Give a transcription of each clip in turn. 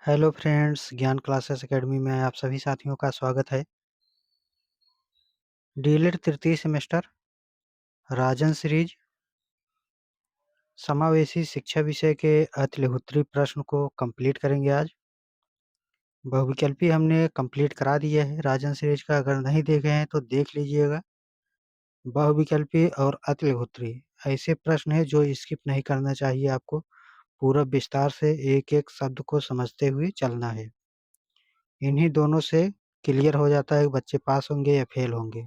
Hello friends, ज्ञान classes academy में आप सभी साथियों का स्वागत है। डीएलएड तृतीय सेमेस्टर राजन सीरीज समावेशी शिक्षा विषय के अतिलिखित प्रश्न को कंप्लीट करेंगे आज। बहुविकल्पी हमने कंप्लीट करा दिया है राजन सीरीज का, अगर नहीं देखे हैं तो देख लीजिएगा। बहुविकल्पी और अतिलिखित ऐसे प्रश्न हैं जो स्किप नहीं करना चाहिए आपको। पूरा विस्तार से एक एक शब्द को समझते हुए चलना है। इन्हीं दोनों से क्लियर हो जाता है कि बच्चे पास होंगे या फेल होंगे।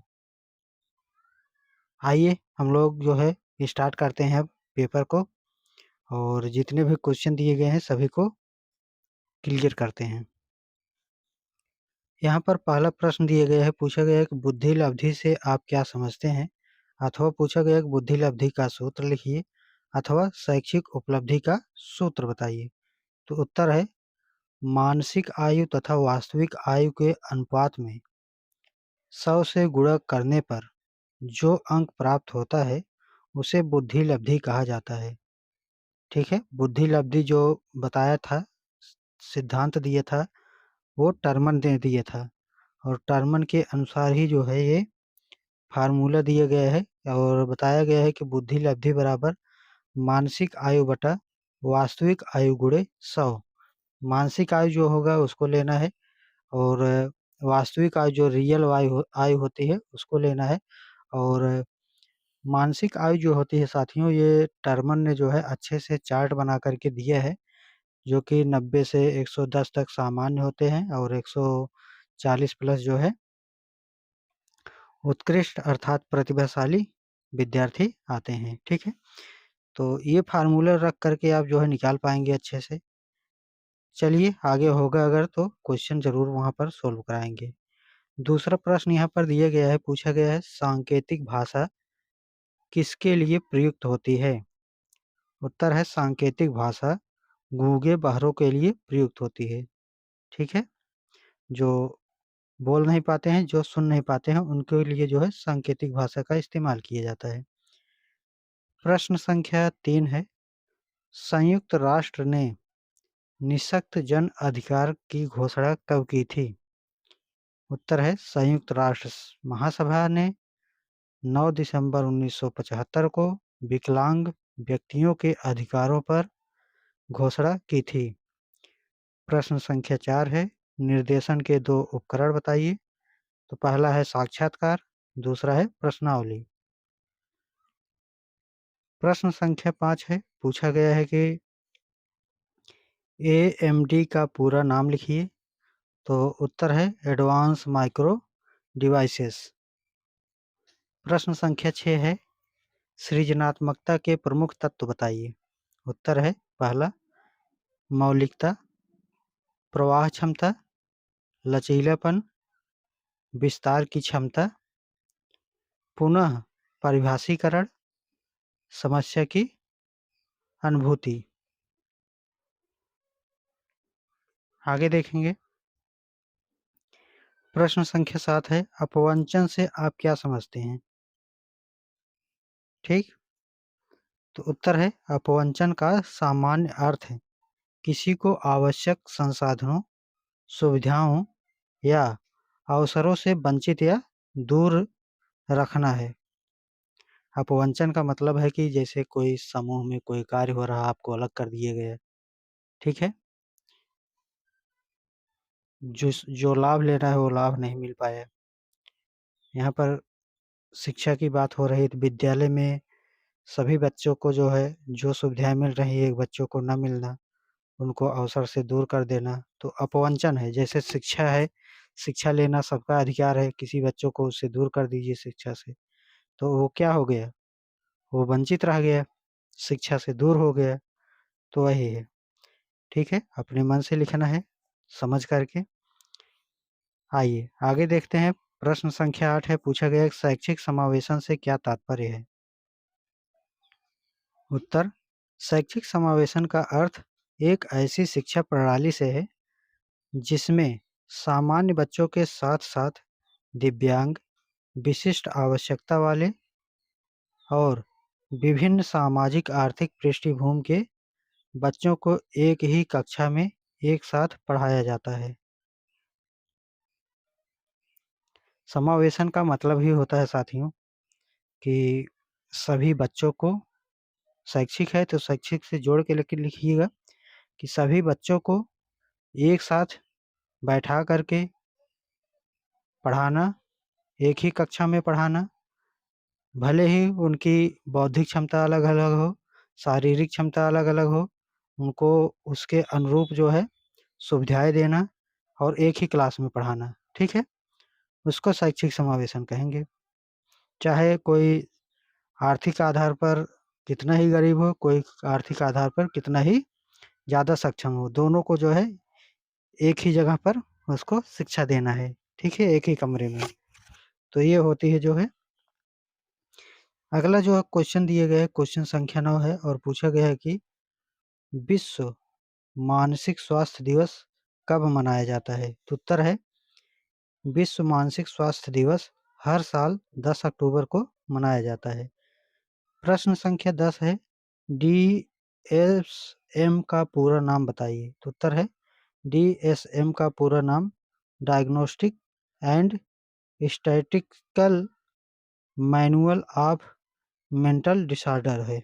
आइए हम लोग जो है स्टार्ट करते हैं अब पेपर को, और जितने भी क्वेश्चन दिए गए हैं सभी को क्लियर करते हैं। यहाँ पर पहला प्रश्न दिया गया है, पूछा गया है कि बुद्धि लब्धि से आप क्या समझते हैं, अथवा पूछा गया है कि बुद्धि लब्धि का सूत्र लिखिए, अथवा शैक्षिक उपलब्धि का सूत्र बताइए। तो उत्तर है मानसिक आयु तथा वास्तविक आयु के अनुपात में 100 से गुणा करने पर जो अंक प्राप्त होता है उसे बुद्धि लब्धि कहा जाता है। ठीक है, बुद्धि लब्धि जो बताया था, सिद्धांत दिया था, वो टर्मन ने दिया था, और टर्मन के अनुसार ही जो है ये फार्मूला दिया गया है और बताया गया है कि बुद्धि लब्धि बराबर मानसिक आयु बटा वास्तविक आयु गुणे 100। मानसिक आयु जो होगा उसको लेना है, और वास्तविक आयु जो रियल आयु होती है उसको लेना है। और मानसिक आयु जो होती है साथियों, ये टर्मन ने जो है अच्छे से चार्ट बना करके दिया है, जो कि 90 से 110 तक सामान्य होते हैं और 140 प्लस जो है उत्कृष्ट अर्थात प्रतिभाशाली विद्यार्थी आते हैं। ठीक है, तो ये फार्मूला रख करके आप जो है निकाल पाएंगे अच्छे से। चलिए आगे होगा अगर तो क्वेश्चन जरूर वहां पर सोल्व कराएंगे। दूसरा प्रश्न यहाँ पर दिया गया है, पूछा गया है सांकेतिक भाषा किसके लिए प्रयुक्त होती है। उत्तर है सांकेतिक भाषा गूंगे बहरों के लिए प्रयुक्त होती है। ठीक है, जो बोल नहीं पाते हैं, जो सुन नहीं पाते हैं, उनके लिए जो है सांकेतिक भाषा का इस्तेमाल किया जाता है। प्रश्न संख्या 3 है, संयुक्त राष्ट्र ने निःशक्त जन अधिकार की घोषणा कब की थी। उत्तर है संयुक्त राष्ट्र महासभा ने 9 दिसंबर 1975 को विकलांग व्यक्तियों के अधिकारों पर घोषणा की थी। प्रश्न संख्या 4 है, निर्देशन के दो उपकरण बताइए। तो पहला है साक्षात्कार, दूसरा है प्रश्नावली। प्रश्न संख्या 5 है, पूछा गया है कि एएमडी का पूरा नाम लिखिए। तो उत्तर है एडवांस माइक्रो डिवाइसेस। प्रश्न संख्या 6 है, सृजनात्मकता के प्रमुख तत्व बताइए। उत्तर है पहला मौलिकता, प्रवाह क्षमता, लचीलापन, विस्तार की क्षमता, पुनः परिभाषीकरण, समस्या की अनुभूति। आगे देखेंगे। प्रश्न संख्या 7 है, अपवंचन से आप क्या समझते हैं। ठीक, तो उत्तर है अपवंचन का सामान्य अर्थ है किसी को आवश्यक संसाधनों, सुविधाओं या अवसरों से वंचित या दूर रखना है। अपवंचन का मतलब है कि जैसे कोई समूह में कोई कार्य हो रहा, आपको अलग कर दिए गए। ठीक है, जो लाभ लेना है वो लाभ नहीं मिल पाया। यहाँ पर शिक्षा की बात हो रही है, तो विद्यालय में सभी बच्चों को जो है जो सुविधाएं मिल रही है, बच्चों को न मिलना, उनको अवसर से दूर कर देना, तो अपवंचन है। जैसे शिक्षा है, शिक्षा लेना सबका अधिकार है, किसी बच्चों को उससे दूर कर दीजिए शिक्षा से, तो वो क्या हो गया, वो वंचित रह गया, शिक्षा से दूर हो गया। तो वही है। ठीक है, अपने मन से लिखना है समझ करके। आइए आगे देखते हैं। प्रश्न संख्या 8 है, पूछा गया शैक्षिक समावेशन से क्या तात्पर्य है। उत्तर, शैक्षिक समावेशन का अर्थ एक ऐसी शिक्षा प्रणाली से है जिसमें सामान्य बच्चों के साथ-साथ दिव्यांग, विशिष्ट आवश्यकता वाले और विभिन्न सामाजिक आर्थिक पृष्ठभूमि के बच्चों को एक ही कक्षा में एक साथ पढ़ाया जाता है? समावेशन का मतलब ही होता है साथियों कि सभी बच्चों को, शैक्षिक है तो शैक्षिक से जोड़ के लेके लिखिएगा कि सभी बच्चों को एक साथ बैठा करके पढ़ाना, एक ही कक्षा में पढ़ाना, भले ही उनकी बौद्धिक क्षमता अलग-अलग हो, शारीरिक क्षमता अलग-अलग हो, उनको उसके अनुरूप जो है सुविधाएँ देना और एक ही क्लास में पढ़ाना, ठीक है? उसको शैक्षिक समावेशन कहेंगे। चाहे कोई आर्थिक आधार पर कितना ही गरीब हो, कोई आर्थिक आधार पर कितना ही ज़्यादा सक्षम हो, दोनों को जो है एक ही जगह पर उसको शिक्षा देना है, ठीक है? एक ही कमरे में। तो ये होती है जो है अगला जो क्वेश्चन दिए गए हैं, क्वेश्चन संख्या 9 है और पूछा गया है कि विश्व मानसिक स्वास्थ्य दिवस कब मनाया जाता है? तो उत्तर है विश्व मानसिक स्वास्थ्य दिवस हर साल 10 अक्टूबर को मनाया जाता है। प्रश्न संख्या 10 है डीएसएम का पूरा नाम बताइए। तो उत्तर है डीएसएम का पूरा नाम diagnostic and statistical manual of mental disorder है।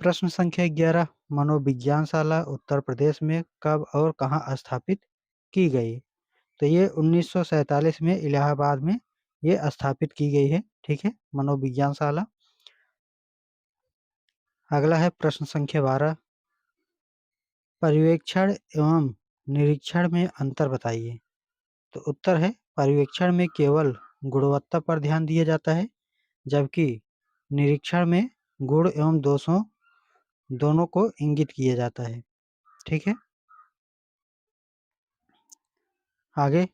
प्रश्न संख्या 11 मनोविज्ञान शाला उत्तर प्रदेश में कब और कहाँ स्थापित की गई? तो ये 1947 में इलाहाबाद में ये स्थापित की गई है, ठीक है? मनोविज्ञान शाला। अगला है प्रश्न संख्या 12 पर्यवेक्षण एवं निरीक्षण में अंतर बताइए। तो उत्तर है पर्यवेक्षण में केवल गुणवत्ता पर ध्यान दिया जाता है, जबकि निरीक्षण में गुण एवं दोषों दोनों को इंगित किया जाता है, ठीक है? आगे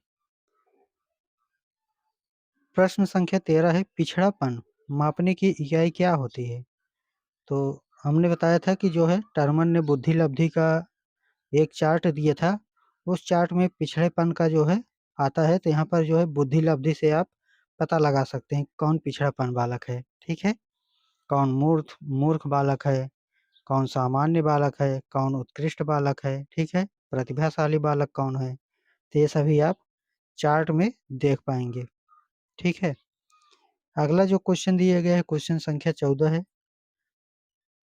प्रश्न संख्या 13 है पिछड़ापन मापने की इकाई क्या होती है? तो हमने बताया था कि जो है टर्मन ने बुद्धि लब्धि का एक चार्ट दिया था, उस चार्ट में पिछड़ेपन का जो है आता है, तो यहाँ पर जो है बुद्धि लब्धि से आप पता लगा सकते हैं कौन पिछड़ापन बालक है, ठीक है? कौन मूर्ख मूर्ख बालक है, कौन सामान्य बालक है, कौन उत्कृष्ट बालक है, ठीक है? प्रतिभाशाली बालक कौन है? तो ये सभी आप चार्ट में देख पाएंगे, ठीक है? अगला जो क्वेश्चन दिया गया है क्वेश्चन संख्या 14 है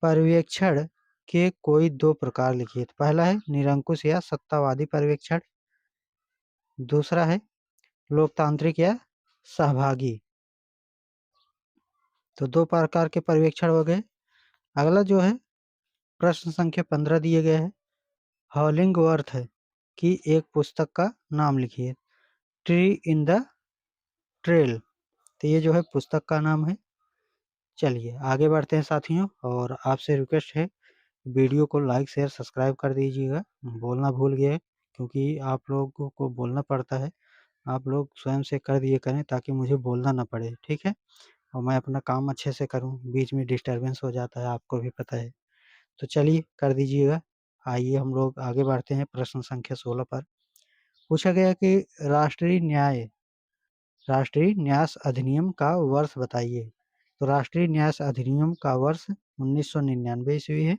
पर्यवेक्षण के कोई दो प्रकार लिखिए। तो पहला है निरंकुश या सत्तावादी पर्यवेक्षण, दूसरा है लोकतांत्रिक या सहभागी। तो दो प्रकार के पर्यवेक्षण हो गए। अगला जो है प्रश्न संख्या 15 दिए गए है हॉलिंगवर्थ की एक पुस्तक का नाम लिखिए। ट्री इन द ट्रेल, तो ये जो है पुस्तक का नाम है। चलिए आगे बढ़ते हैं साथियों और आपसे रिक्वेस्ट है वीडियो को लाइक शेयर सब्सक्राइब कर दीजिएगा। बोलना भूल गए क्योंकि आप लोगों को बोलना पड़ता है, आप लोग स्वयं से कर दिए करें ताकि मुझे बोलना ना पड़े, ठीक है? और मैं अपना काम अच्छे से करूं, बीच में डिस्टर्बेंस हो जाता है, आपको भी पता है। तो चलिए कर दीजिएगा। आइए हम लोग आगे बढ़ते हैं प्रश्न संख्या 16 पर। पूछा गया कि राष्ट्रीय न्यास अधिनियम का वर्ष बताइए। तो राष्ट्रीय न्यास अधिनियम का वर्ष 1999 ईस्वी है।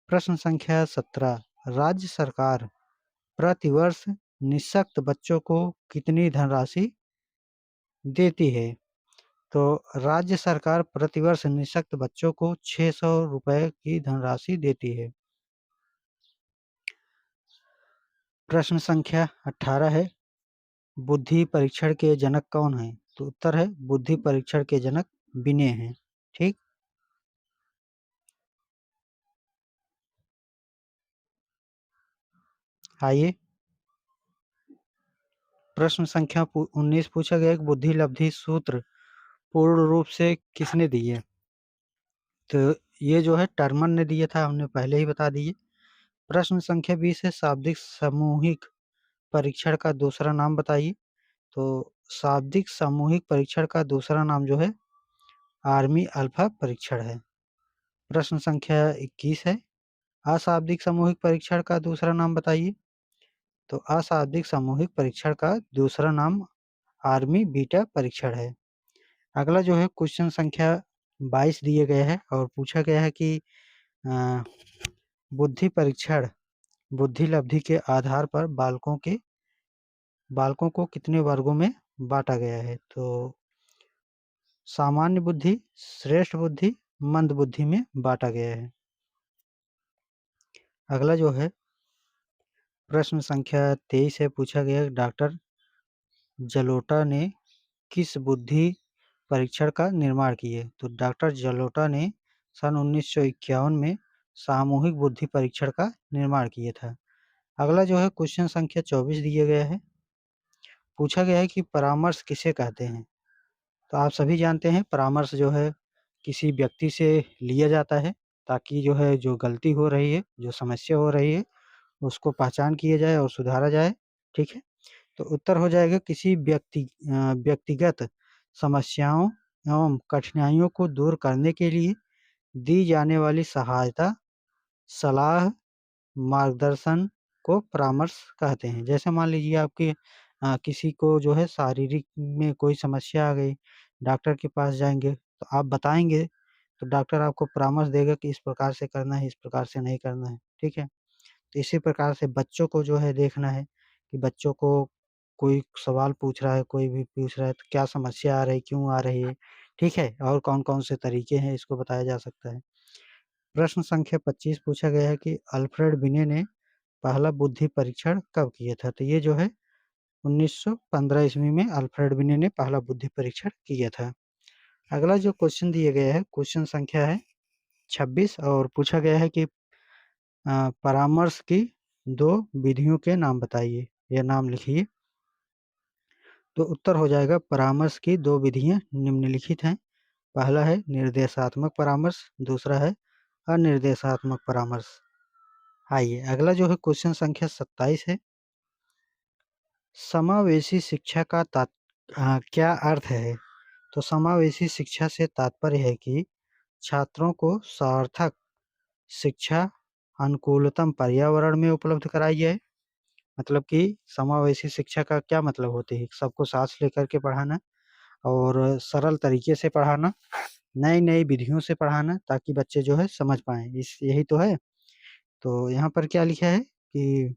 प्रश्न संख्या 17 राज्य सरकार प्रतिवर्ष निःशक्त बच्चों को कितनी धनराशि देती है? तो राज्य सरकार प्रतिवर्ष निःशक्त बच्चों को 600 रुपए की धनराशि देती है। प्रश्न संख्या 18 है बुद्धि परीक्षण के जनक कौन है? तो उत्तर है बुद्धि परीक्षण के जनक बिने हैं, ठीक? आइए प्रश्न संख्या 19 पूछा गया कि बुद्धि लब्धि सूत्र पूर्ण रूप से किसने दिए? तो ये जो है टर्मन ने दिया था, हमने पहले ही बता दिए। प्रश्न संख्या 20 है शाब्दिक सामूहिक परीक्षण का दूसरा नाम बताइए। तो शाब्दिक सामूहिक परीक्षण का दूसरा नाम जो है आर्मी अल्फा परीक्षण है। प्रश्न संख्या 21 है अशाब्दिक सामूहिक परीक्षण का दूसरा नाम बताइए। तो अशाब्दिक सामूहिक परीक्षण का दूसरा नाम आर्मी बीटा परीक्षण है। अगला जो है क्वेश्चन संख्या 22 दिए गए हैं और पूछा गया है कि बुद्धि परीक्षण बुद्धि लब्धि के आधार पर बालकों को कितने वर्गों में बांटा गया है? तो सामान्य बुद्धि, श्रेष्ठ बुद्धि, मंद बुद्धि में बांटा गया है। अगला जो है प्रश्न संख्या 23 है, पूछा गया है डॉक्टर जलोटा ने किस बुद्धि परीक्षण का निर्माण किए? तो डॉक्टर जलोटा ने सन 1951 में सामूहिक बुद्धि परीक्षण का निर्माण किया था। अगला जो है क्वेश्चन संख्या 24 दिया गया है, पूछा गया है कि परामर्श किसे कहते हैं? तो आप सभी जानते हैं परामर्श जो है किसी व्यक्ति से लिया जाता है ताकि जो है जो गलती हो रही है, जो समस्या हो रही है उसको पहचान किया जाए और सुधारा जाए, ठीक है? तो उत्तर हो जाएगा किसी व्यक्तिगत समस्याओं एवं कठिनाइयों को दूर करने के लिए दी जाने वाली सहायता, सलाह, मार्गदर्शन को परामर्श कहते हैं। जैसे मान लीजिए आपके किसी को जो है शारीरिक में कोई समस्या आ गई, डॉक्टर के पास जाएँगे तो आप बताएँगे, तो डॉक्टर आपको परामर्श देगा कि इस प्रकार से करना है, इस प्रकार से नहीं करना है, ठीक है? तो इसी प्रकार से बच्चों को जो है देखना है कि बच्चों को कोई सवाल पूछ रहा है, कोई भी पूछ रहा है तो क्या समस्या आ रही, क्यों आ रही है, ठीक है? और कौन-कौन से तरीके हैं इसको बताया जा सकता है। प्रश्न संख्या 25 पूछा गया है कि अल्फ्रेड बिने ने पहला बुद्धि परीक्षण कब किया था? तो ये जो है 1915 ईस्वी में अल्फ्रेड बिने ने पहला बुद्धि परीक्षण किया था। अगला जो क्वेश्चन दिया गया है, क्वेश्चन संख्या है 26 और पूछा गया है कि परामर्श की 2 विधियों के नाम बताइए या नाम लिखिए। तो उत्तर हो जाएगा परामर्श की 2 विधियाँ निम्नलिखित हैं। पहला है निर्देशात्मक परामर्श, दूसरा है अनिर्देशात्मक परामर्श। आइए अगला जो है क्वेश्चन संख्या 27 है। समावेशी शिक्षा का क्या अर्थ है? तो समावेशी शिक्षा से तात्पर्य है कि छात्रों को सार्थक शिक्षा अनुकूलतम पर्यावरण में उपलब्ध कराई जाए। मतलब कि समावेशी शिक्षा का क्या मतलब होती है? सबको साथ लेकर के पढ़ाना और सरल तरीके से पढ़ाना, नई-नई विधियों से पढ़ाना ताकि बच्चे जो है समझ पाएँ। इस यही तो है। तो यहाँ पर क्या लिखा है कि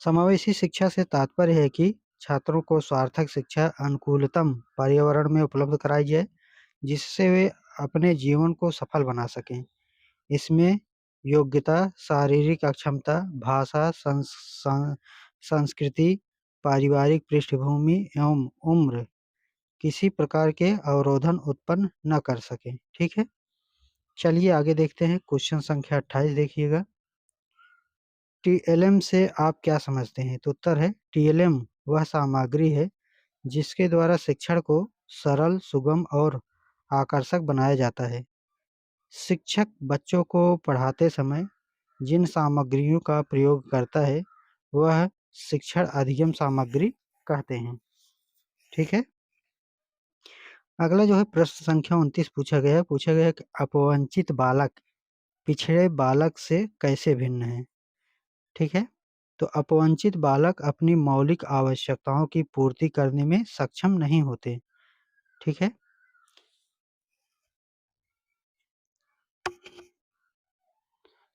समावेशी शिक्षा से तात्पर्य है कि छात्रों को सार्थक शिक्षा अनुकूलतम पर्यावरण में उपलब्ध कराई जाए, जिससे वे अपने जीवन को सफल बना सकें। इसमें योग्यता, शारीरिक अक्षमता, भाषा, संस्कृति, पारिवारिक पृष्ठभूमि एवं उम्र किसी प्रकार के अवरोधन उत्पन्न न कर सके। ठीक है? चलिए आगे देखते हैं क्वेश्चन संख्या 28 देखिएगा। टीएलएम से आप क्या समझते हैं? तो उत्तर है टीएलएम वह सामग्री है जिसके द्वारा शिक्षण को सरल, सुगम और आकर्षक बनाया जाता है। शिक्षक बच्चों को पढ़ाते समय जिन सामग्रियों का प्रयोग करता है, वह शिक्षण अधिगम सामग्री कहते हैं। ठीक है? अगला जो है प्रश्न संख्या 29 पूछा गया है कि अपवंचित बालक पिछड़े बालक से कैसे भिन्न है? ठीक है? तो अपवंचित बालक अपनी मौलिक आवश्यकताओं की पूर्ति करने में सक्षम नहीं होते। ठीक है?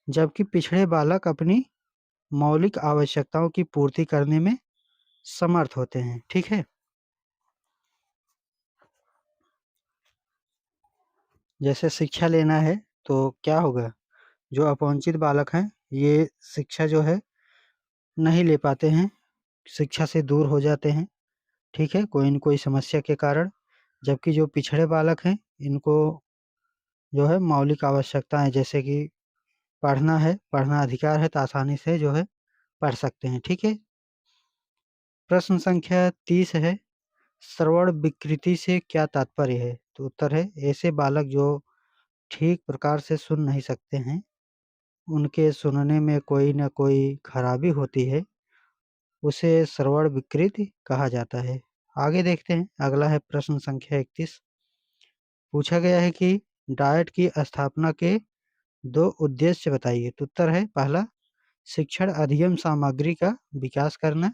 जबकि पिछड़े बालक अपनी मौलिक आवश्यकताओं की पूर्ति करने में समर्थ होते हैं। ठीक है? जैसे शिक्षा लेना है तो क्या होगा? जो अपवंचित बालक हैं, ये शिक्षा जो है नहीं ले पाते हैं, शिक्षा से दूर हो जाते हैं, ठीक है? कोई न कोई समस्या के कारण। जबकि जो पिछड़े बालक हैं, इनको जो है मौलिक आवश्यकताएँ जैसे कि पढ़ना अधिकार है तो आसानी से जो है पढ़ सकते हैं, ठीक है? प्रश्न संख्या 30 है, श्रवण विकृति से क्या तात्पर्य है? तो उत्तर है ऐसे बालक जो ठीक प्रकार से सुन नहीं सकते हैं, उनके सुनने में कोई न कोई खराबी होती है, उसे श्रवण विकृति कहा जाता है। आगे देखते हैं, अगला है प्रश्न संख्या 31 पूछा गया है कि डाइट की स्थापना के 2 उद्देश्य बताइए। तो उत्तर है पहला शिक्षण अधिगम सामग्री का विकास करना,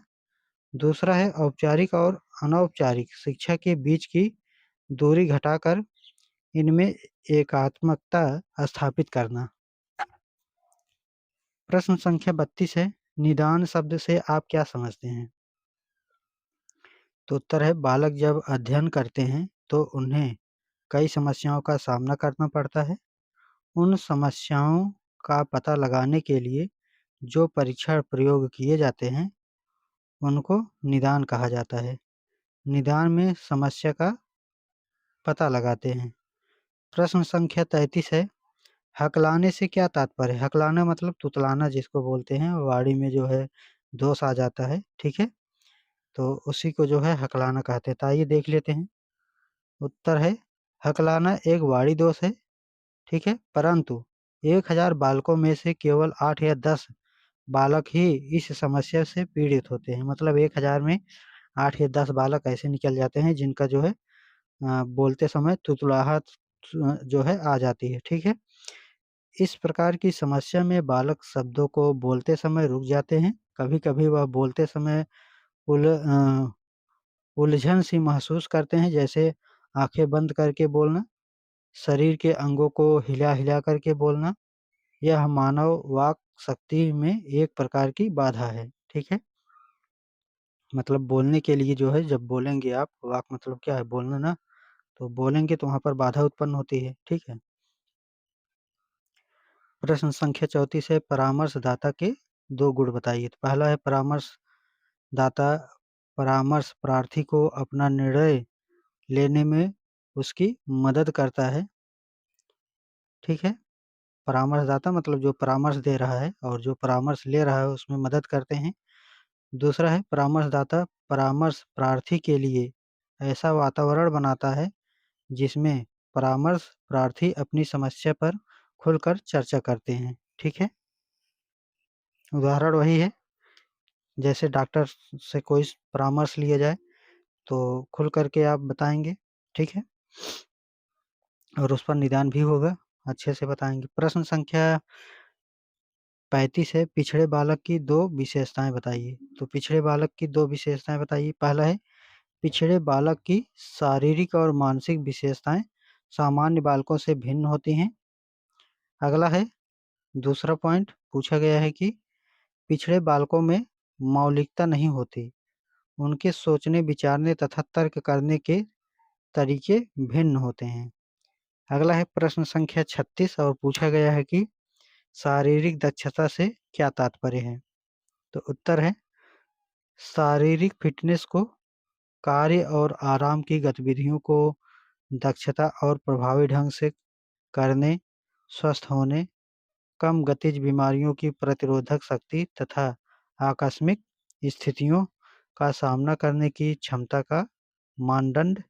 दूसरा है औपचारिक और अनौपचारिक शिक्षा के बीच की दूरी घटाकर इनमें एकात्मकता स्थापित करना। प्रश्न संख्या 32 है, निदान शब्द से आप क्या समझते हैं? तो उत्तर है, बालक जब अध्ययन करते हैं तो उन्हें कई समस्याओं का सामना करना पड़ता है। उन समस्याओं का पता लगाने के लिए जो परीक्षण प्रयोग किए जाते हैं, उनको निदान कहा जाता है। निदान में समस्या का पता लगाते हैं। प्रश्न संख्या 33 है, हकलाने से क्या तात्पर्य है? हकलाना मतलब तुतलाना जिसको बोलते हैं, वाणी में जो है दोष आ जाता है, ठीक है? तो उसी को जो है हकलाना कहते हैं। तो आइए देख लेते हैं। उत्तर है, हकलाना एक वाणी दोष है, ठीक है? परंतु 1000 बालकों में से केवल 8 या 10 बालक ही इस समस्या से पीड़ित होते हैं। मतलब 1000 में 8 या 10 बालक ऐसे निकल जाते हैं जिनका जो है बोलते समय तुतलाहट जो है आ जाती है, ठीक है? इस प्रकार की समस्या में बालक शब्दों को बोलते समय रुक जाते हैं। कभी-कभी वह बोलते समय उलझन सी महसूस करते हैं, जैसे आँखें बंद करके बोलना, शरीर के अंगों को हिला-हिला करके बोलना। यह मानव वाक शक्ति में एक प्रकार की बाधा है, ठीक है? मतलब बोलने के लिए जो है जब बोलेंगे आप, वाक मतलब क्या है? बोलना ना, तो बोलेंगे तो वहाँ पर बाधा उत्पन्न होती है, ठीक है? प्रश्न संख्या 34 है, परामर्शदाता के 2 गुण बताइए। तो पहला है, परामर्शदाता परामर्श प्रार्थी को अपना निर्णय लेने में उसकी मदद करता है, ठीक है? परामर्शदाता मतलब जो परामर्श दे रहा है और जो परामर्श ले रहा है उसमें मदद करते हैं। दूसरा है, परामर्शदाता परामर्श प्रार्थी के लिए ऐसा वातावरण बनाता है जिसमें परामर्श प्रार्थी अपनी समस्या पर खुलकर चर्चा करते हैं, ठीक है? उदाहरण वही है, जैसे डॉक्टर से कोई परामर्श लिया जाए, तो खुल कर के आप बताएँगे, ठीक है? और उस पर निदान भी होगा, अच्छे से बताएँगे। प्रश्न संख्या 35 है, पिछड़े बालक की 2 विशेषताएँ बताइए। तो पिछड़े बालक की 2 विशेषताएँ बताइए। पहला है, पिछड़े बालक की शारीरिक और मानसिक विशेषताएँ सामान्य बालकों से भिन्न होती हैं। अगला है, दूसरा पॉइंट पूछा गया है कि पिछड़े बालकों में मौलिकता नहीं होती। उनके सोचने, विचारने तथा तर्क करने के तरीके भिन्न होते हैं। अगला है प्रश्न संख्या 36 और पूछा गया है कि शारीरिक दक्षता से क्या तात्पर्य है? तो उत्तर है, शारीरिक फिटनेस को कार्य और आराम की गतिविधियों को दक्षता और प्रभावी ढंग से करने, स्वस्थ होने, कम गतिज बीमारियों की प्रतिरोधक शक्ति तथा आकस्मिक स्थितियों का सामना करने की क्षमता का मानदंड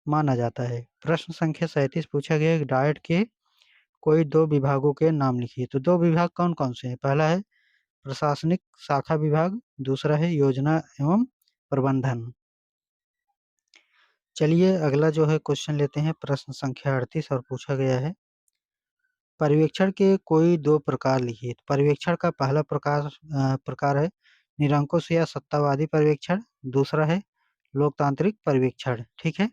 माना जाता है। प्रश्न संख्या 37 पूछा गया है, डाइट के कोई 2 विभागों के नाम लिखिए। तो 2 विभाग कौन-कौन से हैं? पहला है प्रशासनिक शाखा विभाग, दूसरा है योजना एवं प्रबंधन। चलिए अगला जो है क्वेश्चन लेते हैं, प्रश्न संख्या 38 और पूछा गया है, पर्यवेक्षण के कोई 2 प्रकार लिखिए। तो पर्यवेक्षण का पहला प्रकार है निरंकुश या सत्तावादी पर्यवेक्षण, दूसरा है लोकतांत्रिक पर्यवेक्षण, ठीक है?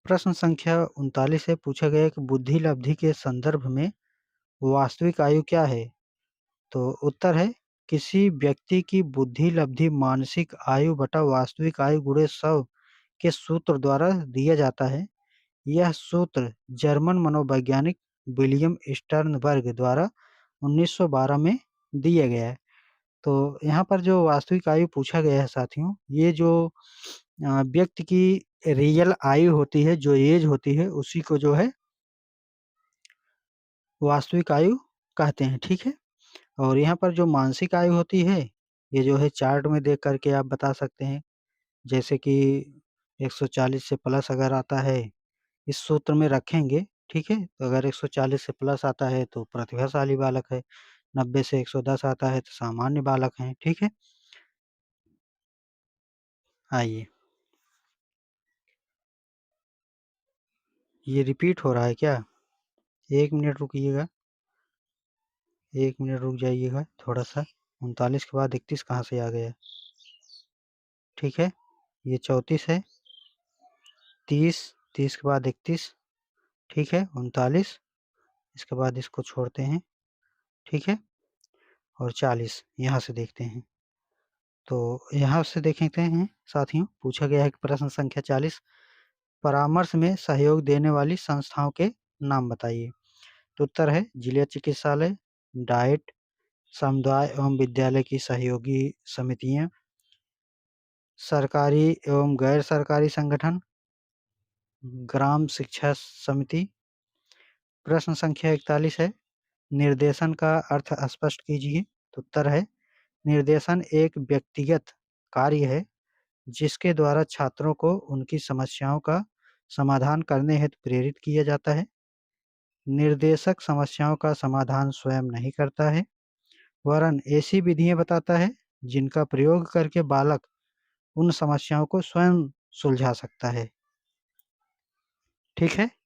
प्रश्न संख्या 39 से पूछा गया है कि बुद्धि लब्धि के संदर्भ में वास्तविक आयु क्या है? तो उत्तर है, किसी व्यक्ति की बुद्धि लब्धि मानसिक आयु बटा वास्तविक आयु गुणे 100 के सूत्र द्वारा दिया जाता है। यह सूत्र जर्मन मनोवैज्ञानिक विलियम स्टर्नबर्ग द्वारा 1912 में दिया गया है। तो यहाँ पर जो वास्तविक आयु पूछा गया है साथियों, ये जो व्यक्ति की रियल आयु होती है, जो एज होती है, उसी को जो है वास्तविक आयु कहते हैं, ठीक है? और यहाँ पर जो मानसिक आयु होती है, ये जो है चार्ट में देख कर के आप बता सकते हैं। जैसे कि 140 से प्लस अगर आता है, इस सूत्र में रखेंगे, ठीक है? तो अगर 140 से प्लस आता है तो प्रतिभाशाली बालक है, 90 से 110 आता है तो सामान्य बालक हैं, ठीक है? आइए, ये रिपीट हो रहा है क्या? 1 मिनट रुकिएगा, 1 मिनट रुक जाइएगा थोड़ा-सा। 39 के बाद 31 कहाँ से आ गया? ठीक है? ये 34 है, 30, 30 के बाद 31, ठीक है? 39, इसके बाद इसको छोड़ते हैं, ठीक है? और 40 यहाँ से देखते हैं। तो यहाँ से देखते हैं साथियों, पूछा गया है कि प्रश्न संख्या 40 परामर्श में सहयोग देने वाली संस्थाओं के नाम बताइए। तो उत्तर है जिला चिकित्सालय, डाइट, समुदाय एवं विद्यालय की सहयोगी समितियां, सरकारी एवं गैर सरकारी संगठन, ग्राम शिक्षा समिति। प्रश्न संख्या 41 है निर्देशन का अर्थ स्पष्ट कीजिए। तो उत्तर है निर्देशन एक व्यक्तिगत कार्य है जिसके द्वारा छात्रों को उनकी समस्याओं का समाधान करने हेतु प्रेरित किया जाता है। निर्देशक समस्याओं का समाधान स्वयं नहीं करता है, वरन ऐसी विधियां बताता है जिनका प्रयोग करके बालक उन समस्याओं को स्वयं सुलझा सकता है। ठीक है।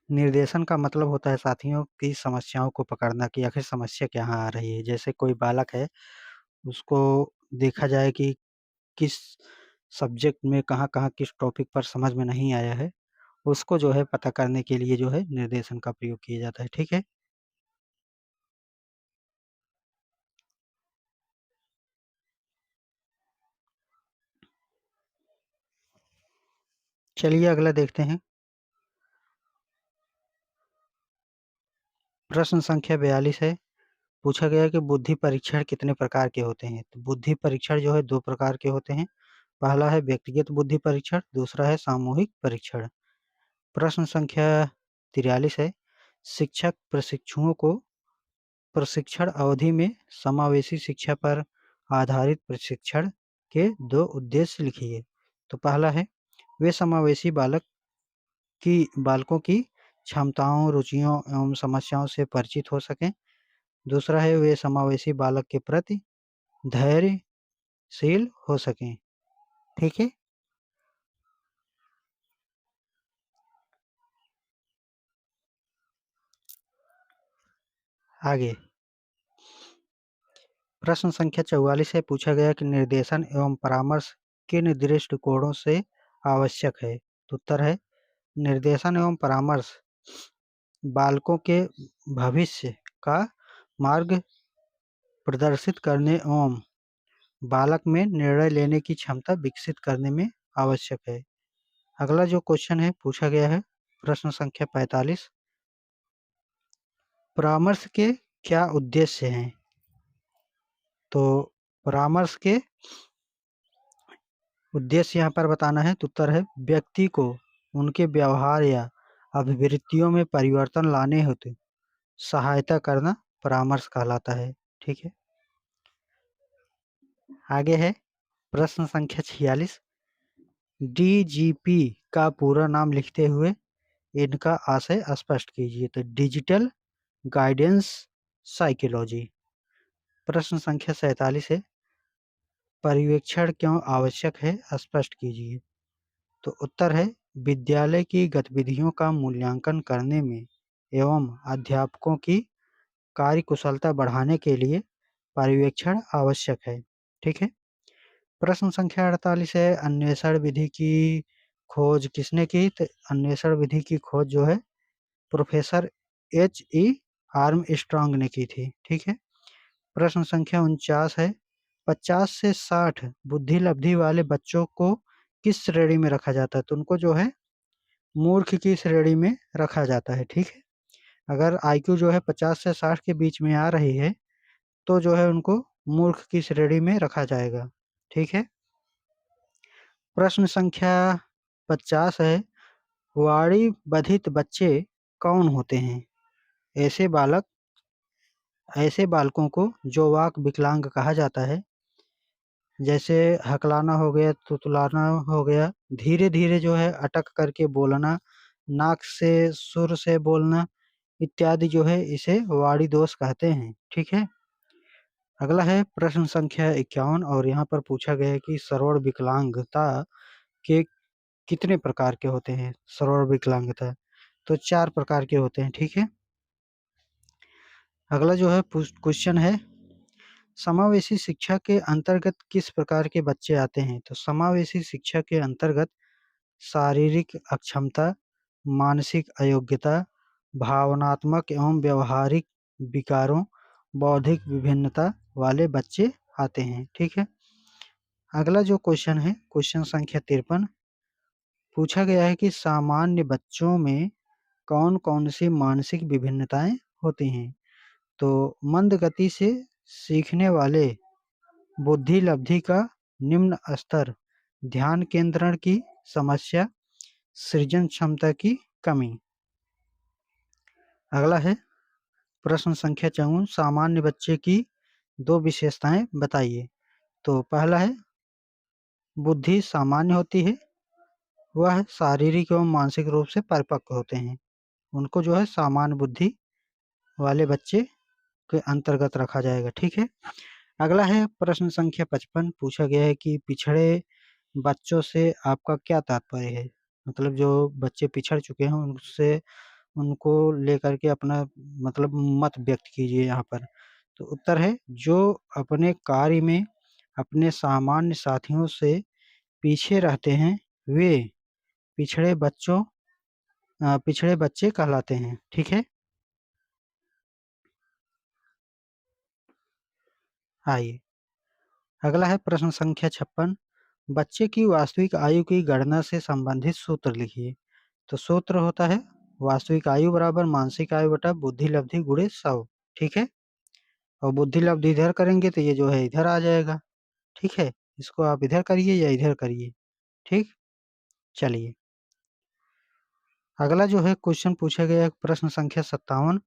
निर्देशन का मतलब होता है साथियों की समस्याओं को पकड़ना कि आखिर समस्या कहाँ आ रही है। जैसे कोई बालक है, उसको देखा जाए कि किस सब्जेक्ट में कहाँ-कहाँ किस टॉपिक पर समझ में नहीं आया है, उसको जो है पता करने के लिए जो है निर्देशन का प्रयोग किया जाता है। ठीक है। चलिए अगला देखते हैं। प्रश्न संख्या 42 है। पूछा गया है कि बुद्धि परीक्षण कितने प्रकार के होते हैं। तो बुद्धि परीक्षण जो है 2 प्रकार के होते हैं। पहला है व्यक्तिगत बुद्धि परीक्षण, दूसरा है सामूहिक परीक्षण। प्रश्न संख्या 43 है। शिक्षक प्रशिक्षुओं को प्रशिक्षण अवधि में समावेशी शिक्षा पर आधारित प्रशिक्षण के 2 उद्देश्य लिखिए। तो पहला है वे समावेशी बालकों की क्षमताओं, रुचियों एवं समस्याओं से परिचित हो सकें। दूसरा है वे समावेशी बालक के प्रति धैर्यशील हो सकें। ठीक है। आगे प्रश्न संख्या 44 है। पूछा गया कि निर्देशन एवं परामर्श किन दृष्टिकोणों से आवश्यक है। तो उत्तर है निर्देशन एवं परामर्श बालकों के भविष्य का मार्ग प्रदर्शित करने एवं बालक में निर्णय लेने की क्षमता विकसित करने में आवश्यक है। अगला जो क्वेश्चन है पूछा गया है प्रश्न संख्या 45 परामर्श के क्या उद्देश्य हैं। तो परामर्श के उद्देश्य यहाँ पर बताना है। तो उत्तर है व्यक्ति को उनके व्यवहार या अभिवृत्तियों में परिवर्तन लाने हेतु सहायता करना परामर्श कहलाता है। ठीक है। आगे है प्रश्न संख्या 46 डीजीपी का पूरा नाम लिखते हुए इनका आशय स्पष्ट कीजिए। तो डिजिटल गाइडेंस साइकोलॉजी। प्रश्न संख्या 47 है पर्यवेक्षण क्यों आवश्यक है स्पष्ट कीजिए। तो उत्तर है विद्यालय की गतिविधियों का मूल्यांकन करने में एवं अध्यापकों की कार्यकुशलता बढ़ाने के लिए पर्यवेक्षण आवश्यक है। ठीक है। प्रश्न संख्या 48 है अन्वेषण विधि की खोज किसने की। तो अन्वेषण विधि की खोज जो है प्रोफेसर H.E. आर्मस्ट्रांग ने की थी। ठीक है। प्रश्न संख्या 49 है 50 से 60 बुद्धि लब्धि वाले बच्चों को किस श्रेणी में रखा जाता है। तो उनको जो है मूर्ख की श्रेणी में रखा जाता है। ठीक है। अगर आईक्यू जो है 50 से 60 के बीच में आ रही है तो जो है उनको मूर्ख की श्रेणी में रखा जाएगा। ठीक है। प्रश्न संख्या 50 है वाणी बधित बच्चे कौन होते हैं। ऐसे बालक ऐसे बालकों को जो वाक विकलांग कहा जाता है। जैसे हकलाना हो गया, तुतलाना हो गया, धीरे-धीरे जो है अटक करके बोलना, नाक से सुर से बोलना इत्यादि जो है इसे वाणी दोष कहते हैं। ठीक है। अगला है प्रश्न संख्या 51 और यहाँ पर पूछा गया है कि श्रवण विकलांगता के कितने प्रकार के होते हैं। श्रवण विकलांगता तो 4 प्रकार के होते हैं। ठीक है। अगला जो है क्वेश्चन है समावेशी शिक्षा के अंतर्गत किस प्रकार के बच्चे आते हैं। तो समावेशी शिक्षा के अंतर्गत शारीरिक अक्षमता, मानसिक अयोग्यता, भावनात्मक एवं व्यवहारिक विकारों, बौद्धिक विभिन्नता वाले बच्चे आते हैं। ठीक है। अगला जो क्वेश्चन है, क्वेश्चन संख्या 53, पूछा गया है कि सामान्य बच्चों में कौन-कौन सी मानसिक विभिन्नताएं होती हैं? तो मंद गति से सीखने वाले, बुद्धि लब्धि का निम्न स्तर, ध्यान केंद्रण की समस्या, सृजन क्षमता की कमी। अगला है प्रश्न संख्या 54, सामान्य बच्चे की 2 विशेषताएं बताइए। तो पहला है बुद्धि सामान्य होती है, वह शारीरिक एवं मानसिक रूप से परिपक्व होते हैं। उनको जो है सामान्य बुद्धि वाले बच्चे के अंतर्गत रखा जाएगा। ठीक है। अगला है प्रश्न संख्या 55, पूछा गया है कि पिछड़े बच्चों से आपका क्या तात्पर्य है? मतलब जो बच्चे पिछड़ चुके हैं उनसे, उनको लेकर के अपना मतलब मत व्यक्त कीजिए यहाँ पर। तो उत्तर है जो अपने कार्य में अपने सामान्य साथियों से पीछे रहते हैं, वे पिछड़े पिछड़े बच्चे कहलाते हैं। ठीक है। आइए अगला है प्रश्न संख्या 56, बच्चे की वास्तविक आयु की गणना से संबंधित सूत्र लिखिए। तो सूत्र होता है वास्तविक आयु बराबर मानसिक आयु बटा बुद्धि लब्धि गुणे 100। ठीक है। और बुद्धि लब्धि इधर करेंगे तो ये जो है इधर आ जाएगा। ठीक है। इसको आप इधर करिए या इधर करिए। ठीक। चलिए अगला जो है क्वेश्चन पूछा गया है प्रश्न संख्या 57,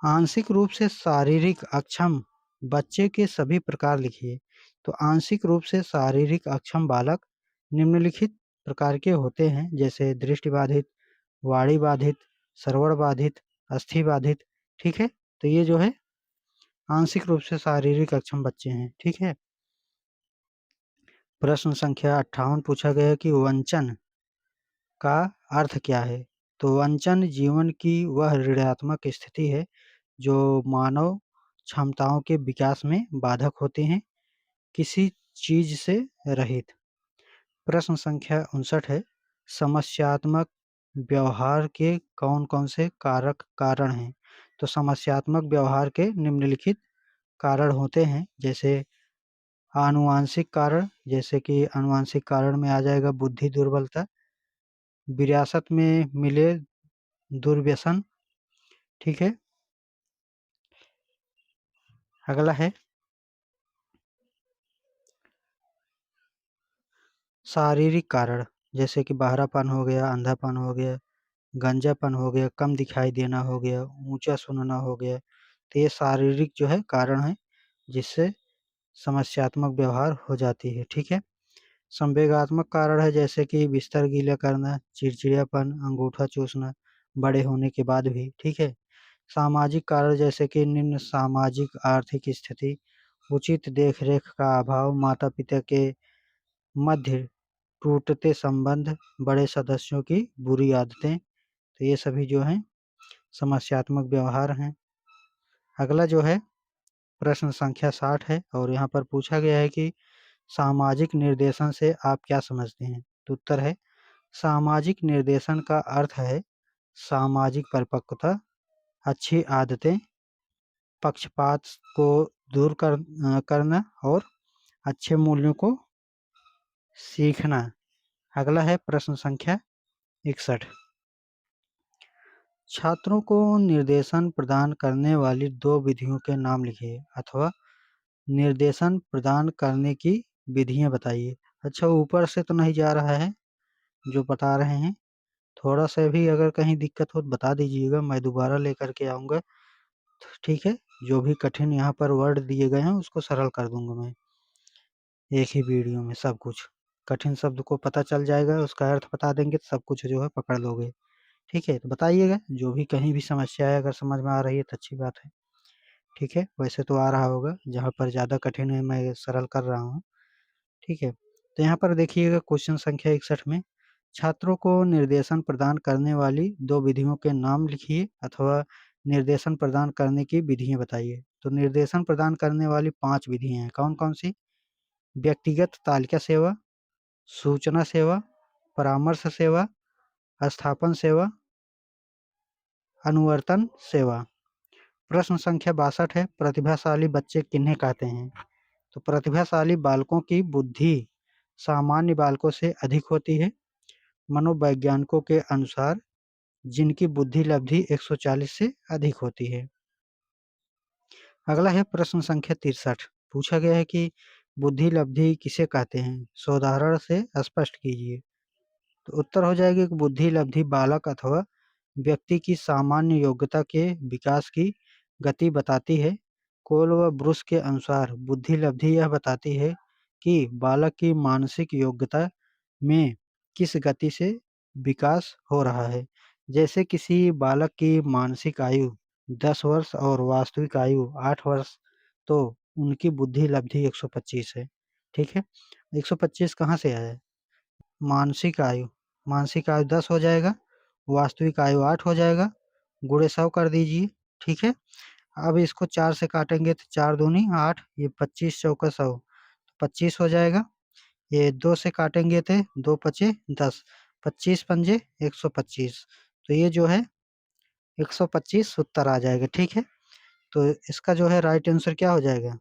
आंशिक रूप से शारीरिक अक्षम बच्चे के सभी प्रकार लिखिए। तो आंशिक रूप से शारीरिक अक्षम बालक निम्नलिखित प्रकार के होते हैं, जैसे दृष्टि बाधित, वाणी बाधित, श्रवण बाधित, अस्थि बाधित। ठीक है। तो ये जो है आंशिक रूप से शारीरिक अक्षम बच्चे हैं। ठीक है। प्रश्न संख्या 58 पूछा गया है कि वंचन का अर्थ क्या है? तो वंचन जीवन की वह ऋणात्मक स्थिति है जो मानव क्षमताओं के विकास में बाधक होते हैं, किसी चीज से रहित। प्रश्न संख्या 59 है, समस्यात्मक व्यवहार के कौन-कौन से कारक कारण हैं? तो समस्यात्मक व्यवहार के निम्नलिखित कारण होते हैं, जैसे आनुवांशिक कारण, जैसे कि आनुवांशिक कारण में आ जाएगा बुद्धि दुर्बलता, विरासत में मिले दुर्व्यसन। ठीक है। अगला है शारीरिक कारण, जैसे कि बहरापन हो गया, अंधापन हो गया, गंजापन हो गया, कम दिखाई देना हो गया, ऊंचा सुनना हो गया। तो ये शारीरिक जो है कारण है जिससे समस्यात्मक व्यवहार हो जाती है। ठीक है। संवेगात्मक कारण है, जैसे कि बिस्तर गीला करना, चिड़चिड़ापन, अंगूठा चूसना बड़े होने के बाद भी। ठीक है। सामाजिक कारण, जैसे कि निम्न सामाजिक आर्थिक स्थिति, उचित देखरेख का अभाव, माता पिता के मध्य टूटते संबंध, बड़े सदस्यों की बुरी आदतें। तो ये सभी जो हैं समस्यात्मक व्यवहार हैं। अगला जो है प्रश्न संख्या 60 है और यहाँ पर पूछा गया है कि सामाजिक निर्देशन से आप क्या समझते हैं? तो उत्तर है सामाजिक निर्देशन का अर्थ है सामाजिक परिपक्वता, अच्छी आदतें, पक्षपात को दूर करना और अच्छे मूल्यों को सीखना। अगला है प्रश्न संख्या 61, छात्रों को निर्देशन प्रदान करने वाली 2 विधियों के नाम लिखिए अथवा निर्देशन प्रदान करने की विधियाँ बताइए। अच्छा, ऊपर से तो नहीं जा रहा है जो बता रहे हैं, थोड़ा-सा भी अगर कहीं दिक्कत हो तो बता दीजिएगा, मैं दोबारा लेकर के आऊँगा। ठीक है? जो भी कठिन यहाँ पर वर्ड दिए गए हैं उसको सरल कर दूँगा मैं, एक ही वीडियो में सब कुछ। कठिन शब्द को पता चल जाएगा, उसका अर्थ बता देंगे तो सब कुछ जो है पकड़ लोगे। ठीक है? तो बताइएगा, जो भी कहीं भी समस्या है अगर समझ में आ रही है तो अच्छी बात है। ठीक है? वैसे तो आ रहा होगा, जहाँ पर ज़्यादा कठिन है मैं सरल कर रहा हूँ। ठीक है? तो यहाँ पर देखिएगा क्वेश्चन संख्या 61 में, छात्रों को निर्देशन प्रदान करने वाली 2 विधियों के नाम लिखिए अथवा निर्देशन प्रदान करने की विधियाँ बताइए। तो निर्देशन प्रदान करने वाली 5 विधियाँ हैं, कौन-कौन सी? व्यक्तिगत तालिका सेवा, सूचना सेवा, परामर्श सेवा, स्थापन सेवा, अनुवर्तन सेवा। प्रश्न संख्या 62 है, प्रतिभाशाली बच्चे किन्हें कहते हैं? तो प्रतिभाशाली बालकों की बुद्धि सामान्य बालकों से अधिक होती है। मनोवैज्ञानिकों के अनुसार जिनकी बुद्धि लब्धि 140 से अधिक होती है। अगला है प्रश्न संख्या 63। पूछा गया है कि बुद्धि लब्धि किसे कहते हैं? सोदाहरण से स्पष्ट कीजिए। तो उत्तर हो जाएगा कि बुद्धि लब्धि बालक अथवा व्यक्ति की सामान्य योग्यता के विकास की गति बताती है। कोल व ब्रुस के अनुसार बुद्धि लब्धि यह बताती है कि बालक की मानसिक योग्यता में किस गति से विकास हो रहा है। जैसे किसी बालक की मानसिक आयु 10 वर्ष और वास्तविक आयु 8 वर्ष, तो उनकी बुद्धि लब्धि 125 है। ठीक है, 125 कहाँ से आया है? मानसिक आयु 10 हो जाएगा, वास्तविक आयु 8 हो जाएगा, गुणे 100 कर दीजिए। ठीक है, अब इसको 4 से काटेंगे तो 4 दूनी 8, ये 25 चौका 100, 25 हो जाएगा। ये 2 से काटेंगे तो 2 पचे 10, 25 पंजे 125, तो ये जो है 125 उत्तर आ जाएगा। ठीक है, तो इसका जो है राइट आंसर क्या हो जाएगा?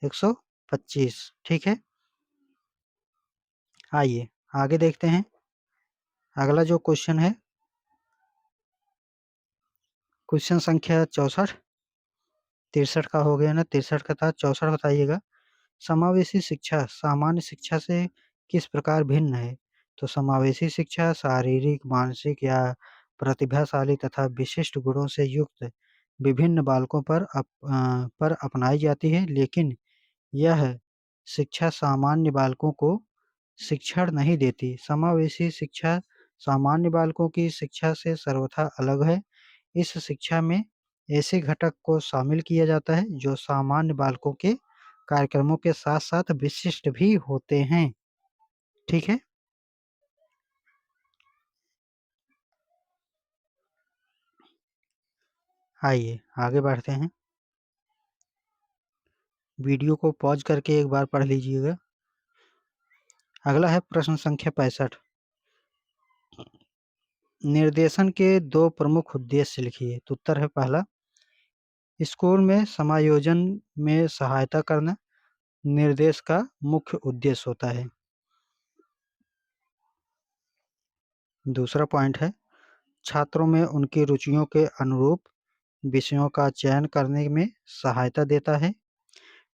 125। ठीक है, आइए आगे देखते हैं। अगला जो क्वेश्चन है, क्वेश्चन संख्या 64, 63 का हो गया ना, 63 का था, 64 बताइएगा। समावेशी शिक्षा सामान्य शिक्षा से किस प्रकार भिन्न है? तो समावेशी शिक्षा शारीरिक, मानसिक या प्रतिभाशाली तथा विशिष्ट गुणों से युक्त विभिन्न बालकों पर अपनाई जाती है, लेकिन यह शिक्षा सामान्य बालकों को शिक्षण नहीं देती। समावेशी शिक्षा सामान्य बालकों की शिक्षा से सर्वथा अलग है। इस शिक्षा में ऐसे घटक को शामिल किया जाता है जो सामान्य बालकों के कार्यक्रमों के साथ-साथ विशिष्ट भी होते हैं। ठीक है? आइए आगे बढ़ते हैं। वीडियो को पॉज़ करके एक बार पढ़ लीजिएगा। अगला है प्रश्न संख्या 65। निर्देशन के 2 प्रमुख उद्देश्य लिखिए। तो उत्तर है पहला, स्कूल में समायोजन में सहायता करना निर्देश का मुख्य उद्देश्य होता है। दूसरा पॉइंट है, छात्रों में उनकी रुचियों के अनुरूप विषयों का चयन करने में सहायता देता है।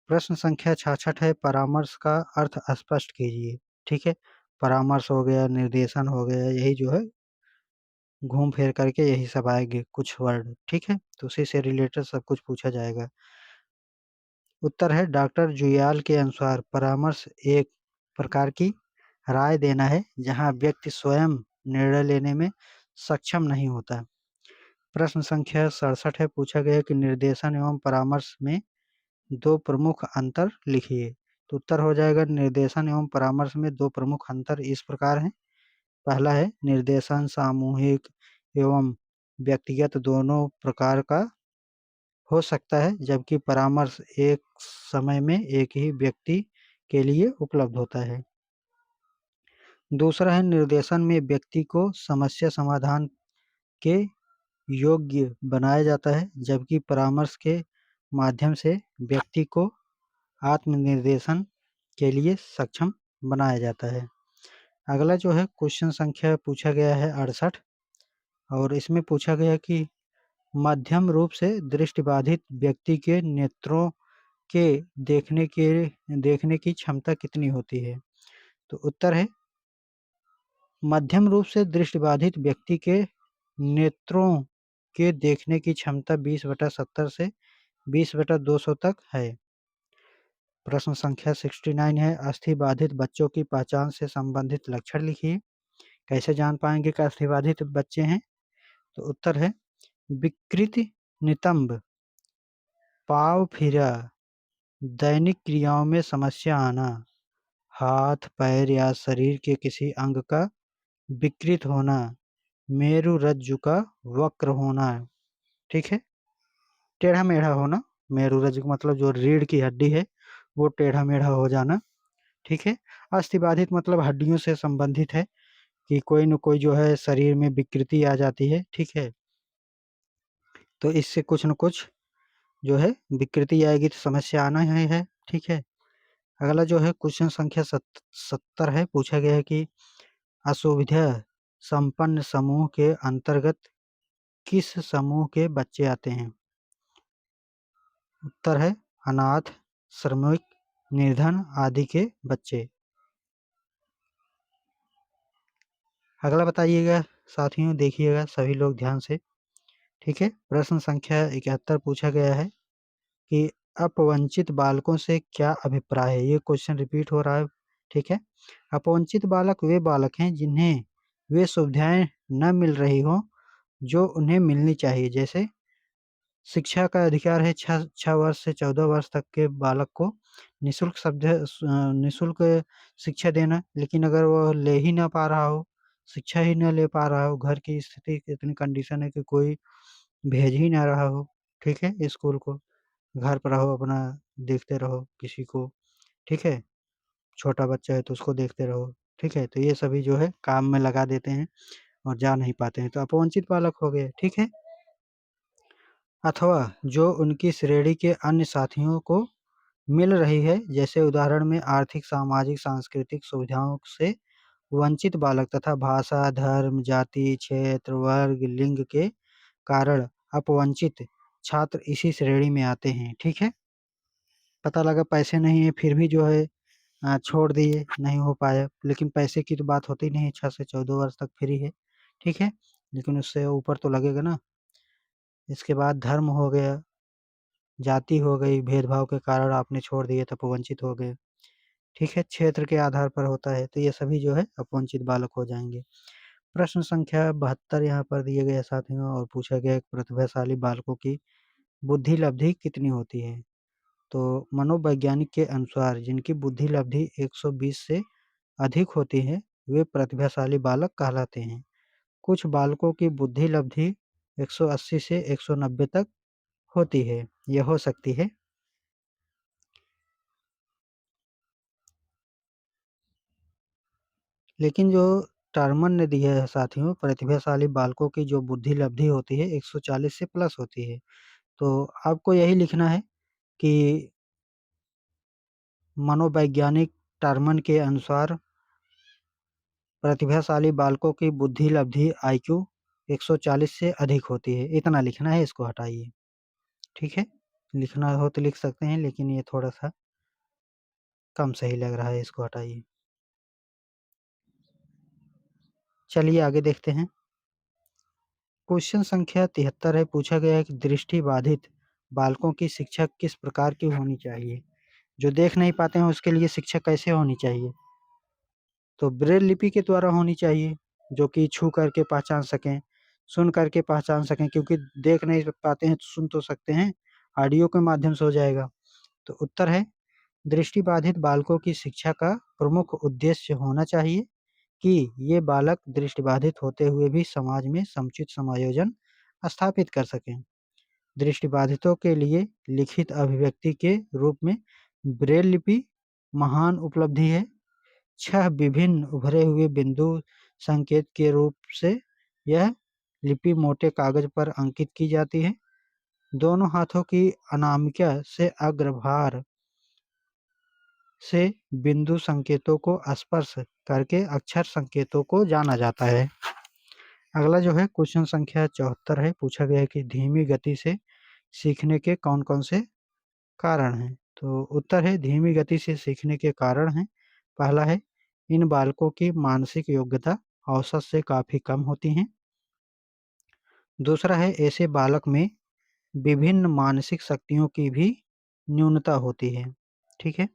प्रश्न संख्या 66 है, परामर्श का अर्थ स्पष्ट कीजिए। ठीक है, परामर्श हो गया, निर्देशन हो गया, यही जो है घूम फिर करके यही सब आएंगे कुछ वर्ड। ठीक है, तो उसी से रिलेटेड सब कुछ पूछा जाएगा। उत्तर है, डॉक्टर जुयाल के अनुसार परामर्श एक प्रकार की राय देना है जहां व्यक्ति स्वयं निर्णय लेने में सक्षम नहीं होता। प्रश्न संख्या 67 है, पूछा गया कि निर्देशन एवं परामर्श में 2 प्रमुख अंतर लिखिए। तो उत्तर हो जाएगा, निर्देशन एवं परामर्श में 2 प्रमुख अंतर इस प्रकार हैं। पहला है, निर्देशन सामूहिक एवं व्यक्तिगत दोनों प्रकार का हो सकता है, जबकि परामर्श एक समय में एक ही व्यक्ति के लिए उपलब्ध होता है। दूसरा है, निर्देशन में व्यक्ति को समस्या समाधान के योग्य बनाया जाता है, जबकि परामर्श के माध्यम से व्यक्ति को आत्मनिर्देशन के लिए सक्षम बनाया जाता है। अगला जो है क्वेश्चन संख्या पूछा गया है 68, और इसमें पूछा गया कि मध्यम रूप से दृष्टिबाधित व्यक्ति के नेत्रों के देखने की क्षमता कितनी होती है? तो उत्तर है, मध्यम रूप से दृष्टिबाधित व्यक्ति के नेत्रों के देखने की क्षमता 20/70 से 20/200 तक है। प्रश्न संख्या 69 है, अस्थिबाधित बच्चों की पहचान से संबंधित लक्षण लिखिए। कैसे जान पाएंगे कि अस्थिबाधित बच्चे हैं? तो उत्तर है, विकृत नितंब, पाँव फिरा, दैनिक क्रियाओं में समस्या आना, हाथ पैर या शरीर के किसी अंग का विकृत होना, मेरु रज्जु का वक्र होना। ठीक है, टेढ़ा मेढ़ा होना। मेरु रज्जु का मतलब जो रीढ़ की हड्डी है वो टेढ़ा मेढ़ा हो जाना। ठीक है, अस्थिबाधित मतलब हड्डियों से संबंधित है कि कोई न कोई जो है शरीर में विकृति आ जाती है। ठीक है, तो इससे कुछ न कुछ जो है विकृति आएगी तो समस्या आना ही है, ठीक है। अगला जो है क्वेश्चन संख्या 70 है, पूछा गया है कि असुविधा संपन्न समूह के अंतर्गत किस समूह के बच्चे आते हैं? उत्तर है अनाथ, श्रमिक, निर्धन आदि के बच्चे। अगला बताइएगा साथियों, देखिएगा सभी लोग ध्यान से, ठीक है। प्रश्न संख्या 71 पूछा गया है कि अपवंचित बालकों से क्या अभिप्राय है? ये क्वेश्चन रिपीट हो रहा है, ठीक है। अपवंचित बालक वे बालक हैं जिन्हें वे सुविधाएं न मिल रही हो जो उन्हें मिलनी चाहिए, जैसे शिक्षा का अधिकार है 6 वर्ष से 14 वर्ष तक के बालक को निःशुल्क शिक्षा देना, लेकिन अगर वो ले ही ना पा रहा हो, शिक्षा ही ना ले पा रहा हो, घर की स्थिति इतनी कंडीशन है कि कोई भेज ही ना रहा हो, ठीक है, स्कूल को, घर पर रहो अपना, देखते रहो किसी को, ठीक है, छोटा बच्चा है तो उसको देखते रहो, ठीक है, तो ये सभी जो है काम में लगा देते हैं और जा नहीं पाते हैं, तो अपवंचित बालक हो गए, ठीक है। अथवा जो उनकी श्रेणी के अन्य साथियों को मिल रही है, जैसे उदाहरण में आर्थिक, सामाजिक, सांस्कृतिक सुविधाओं से वंचित बालक तथा भाषा, धर्म, जाति, क्षेत्र, वर्ग, लिंग के कारण अपवंचित छात्र इसी श्रेणी में आते हैं, ठीक है। पता लगा पैसे नहीं है फिर भी जो है छोड़ दिए, नहीं हो पाया, लेकिन पैसे की तो बात होती नहीं है, 6 से 14 वर्ष तक फ्री है, ठीक है, लेकिन उससे ऊपर तो लगेगा ना। इसके बाद धर्म हो गया, जाति हो गई, भेदभाव के कारण आपने छोड़ दिए तो अपवंचित हो गए, ठीक है, क्षेत्र के आधार पर होता है, तो ये सभी जो है अपवंचित बालक हो जाएंगे। प्रश्न संख्या 72 यहाँ पर दिए गए साथियों, और पूछा गया है प्रतिभाशाली बालकों की बुद्धि लब्धि कितनी होती है? तो मनोवैज्ञानिक के अनुसार जिनकी बुद्धि लब्धि 120 से अधिक होती है वे प्रतिभाशाली बालक कहलाते हैं। कुछ बालकों की बुद्धि लब्धि 180 से 190 तक होती है, यह हो सकती है। लेकिन जो टर्मन ने दिया है साथियों, प्रतिभाशाली बालकों की जो बुद्धि लब्धि होती है 140 से प्लस होती है, तो आपको यही लिखना है कि मनोवैज्ञानिक टर्मन के अनुसार प्रतिभाशाली बालकों की बुद्धि लब्धि आईक्यू 140 से अधिक होती है, इतना लिखना है, इसको हटाइए, ठीक है। लिखना हो तो लिख सकते हैं, लेकिन ये थोड़ा सा कम सही लग रहा है, इसको हटाइए। चलिए आगे देखते हैं। क्वेश्चन संख्या 73 है, पूछा गया है कि दृष्टि बाधित बालकों की शिक्षा किस प्रकार की होनी चाहिए? जो देख नहीं पाते हैं उसके लिए शिक्षा कैसे होनी चाहिए? तो ब्रेल लिपि के द्वारा होनी चाहिए, जो कि छू करके पहचान सकें, सुन करके पहचान सकें, क्योंकि देख नहीं पाते हैं तो सुन तो सकते हैं, ऑडियो के माध्यम से हो जाएगा। तो उत्तर है दृष्टिबाधित बालकों की शिक्षा का प्रमुख उद्देश्य होना चाहिए कि ये बालक दृष्टिबाधित होते हुए भी समाज में समुचित समायोजन स्थापित कर सकें। दृष्टिबाधितों के लिए लिखित अभिव्यक्ति के रूप में ब्रेल लिपि महान उपलब्धि है। 6 विभिन्न उभरे हुए बिंदु संकेत के रूप से यह लिपि मोटे कागज पर अंकित की जाती है। दोनों हाथों की अनामिका से अग्रभाग से बिंदु संकेतों को स्पर्श करके अक्षर संकेतों को जाना जाता है। अगला जो है क्वेश्चन संख्या 74 है, पूछा गया है कि धीमी गति से सीखने के कौन-कौन से कारण हैं? तो उत्तर है धीमी गति से सीखने के कारण हैं। पहला है इन बालकों की मानसिक योग्यता औसत से काफ़ी कम होती है। दूसरा है ऐसे बालक में विभिन्न मानसिक शक्तियों की भी न्यूनता होती है। ठीक है।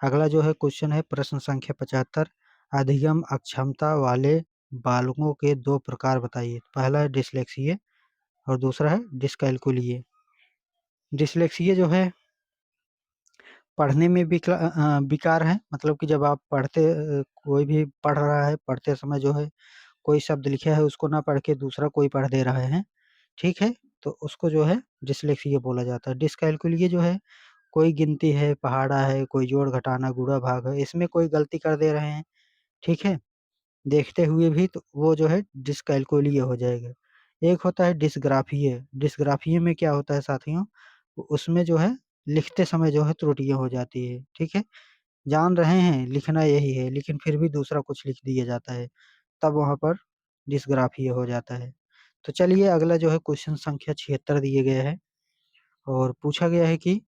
अगला जो है क्वेश्चन है प्रश्न संख्या 75, अधिगम अक्षमता वाले बालकों के 2 प्रकार बताइए। पहला है डिस्लेक्सिया और दूसरा है डिसकैल्कुलिया। डिस्लेक्सिया जो है पढ़ने में विकार है, मतलब कि जब आप कोई भी पढ़ रहा है, पढ़ते समय जो है कोई शब्द लिखा है उसको ना पढ़ के दूसरा कोई पढ़ दे रहा है, ठीक है? तो उसको जो है डिस्लेक्सिया बोला जाता है। डिसकैल्कुलिया जो है कोई गिनती है, पहाड़ा है, कोई जोड़-घटाना, गुणा-भाग है, इसमें कोई गलती कर दे रहे हैं, ठीक है? देखते हुए भी तो वो जो है डिसकैल्कुलिया हो जाएगा। एक होता है डिसग्राफिया। डिसग्राफिया में क्या होता है साथियों, उसमें जो है लिखते समय जो है त्रुटियाँ हो जाती है, ठीक है? जान रहे हैं लिखना यही है, लेकिन फिर भी दूसरा कुछ लिख दिया जाता है, तब वहाँ पर डिस्ग्राफिया हो जाता है। तो चलिए अगला जो है क्वेश्चन संख्या 76 दिए गए है और पूछा गया है कि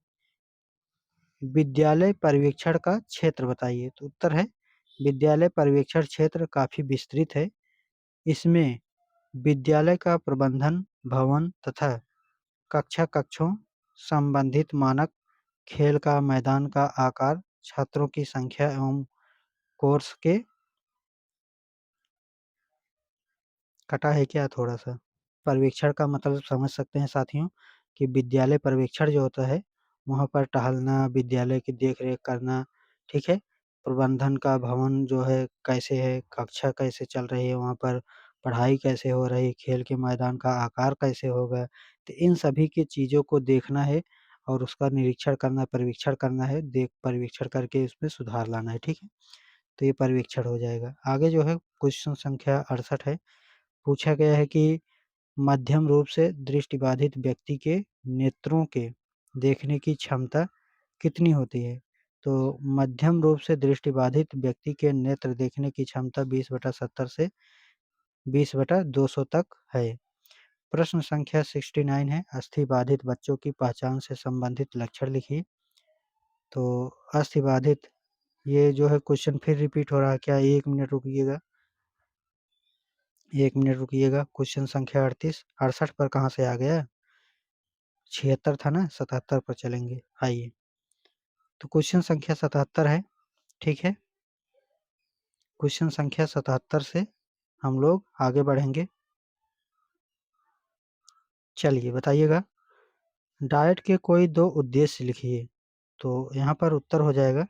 विद्यालय पर्यवेक्षण का क्षेत्र बताइए। तो उत्तर है विद्यालय पर्यवेक्षण क्षेत्र काफ़ी विस्तृत है। इसमें विद्यालय का प्रबंधन, भवन तथा कक्षों, संबंधित मानक, खेल का मैदान का आकार, छात्रों की संख्या एवं कोर्स के कटा है क्या थोड़ा-सा? पर्यवेक्षण का मतलब समझ सकते हैं साथियों कि विद्यालय पर्यवेक्षण जो होता है, वहाँ पर टहलना, विद्यालय की देख-रेख करना, ठीक है? प्रबंधन का भवन जो है कैसे है, कक्षा कैसे चल रही है वहाँ पर, पढ़ाई कैसे हो रही है, खेल के मैदान का आकार कैसे होगा, तो इन सभी की चीज़ों को देखना है और उसका निरीक्षण करना, पर्यवेक्षण करना है, पर्यवेक्षण करके उसमें सुधार लाना है, ठीक है? तो ये पर्यवेक्षण हो जाएगा। आगे जो है क्वेश्चन संख्या 68 है, पूछा गया है कि मध्यम रूप से दृष्टिबाधित व्यक्ति के नेत्रों के देखने की क्षमता कितनी होती है? तो मध्यम रूप से दृष्टिबाधित व्यक्ति के नेत्र देखने की क्षमता 20/70 से 20/200 तक है। प्रश्न संख्या 69 है, अस्थिबाधित बच्चों की पहचान से संबंधित लक्षण लिखिए। तो अस्थिबाधित ये जो है क्वेश्चन फिर रिपीट हो रहा है क्या? 1 मिनट रुकिएगा, 1 मिनट रुकिएगा। क्वेश्चन संख्या 38 68 पर कहाँ से आ गया? 76 था ना, 77 पर चलेंगे, आइए। तो क्वेश्चन संख्या 77 है, ठीक है? क्वेश्चन संख्या 77 से हम लोग आगे बढ़ेंगे। चलिए बताइएगा, डाइट के कोई 2 उद्देश्य लिखिए। तो यहाँ पर उत्तर हो जाएगा,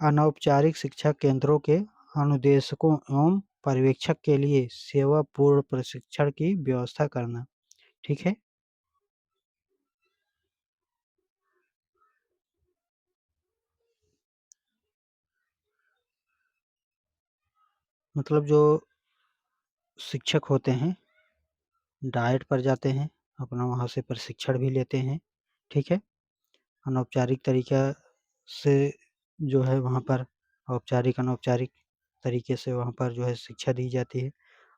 अनौपचारिक शिक्षा केंद्रों के अनुदेशकों एवं पर्यवेक्षक के लिए सेवापूर्ण प्रशिक्षण की व्यवस्था करना, ठीक है? मतलब जो शिक्षक होते हैं, डाइट पर जाते हैं, अपना वहाँ से प्रशिक्षण भी लेते हैं, ठीक है? अनौपचारिक तरीक़ा से जो है वहाँ पर औपचारिक, अनौपचारिक तरीके से वहाँ पर जो है शिक्षा दी जाती है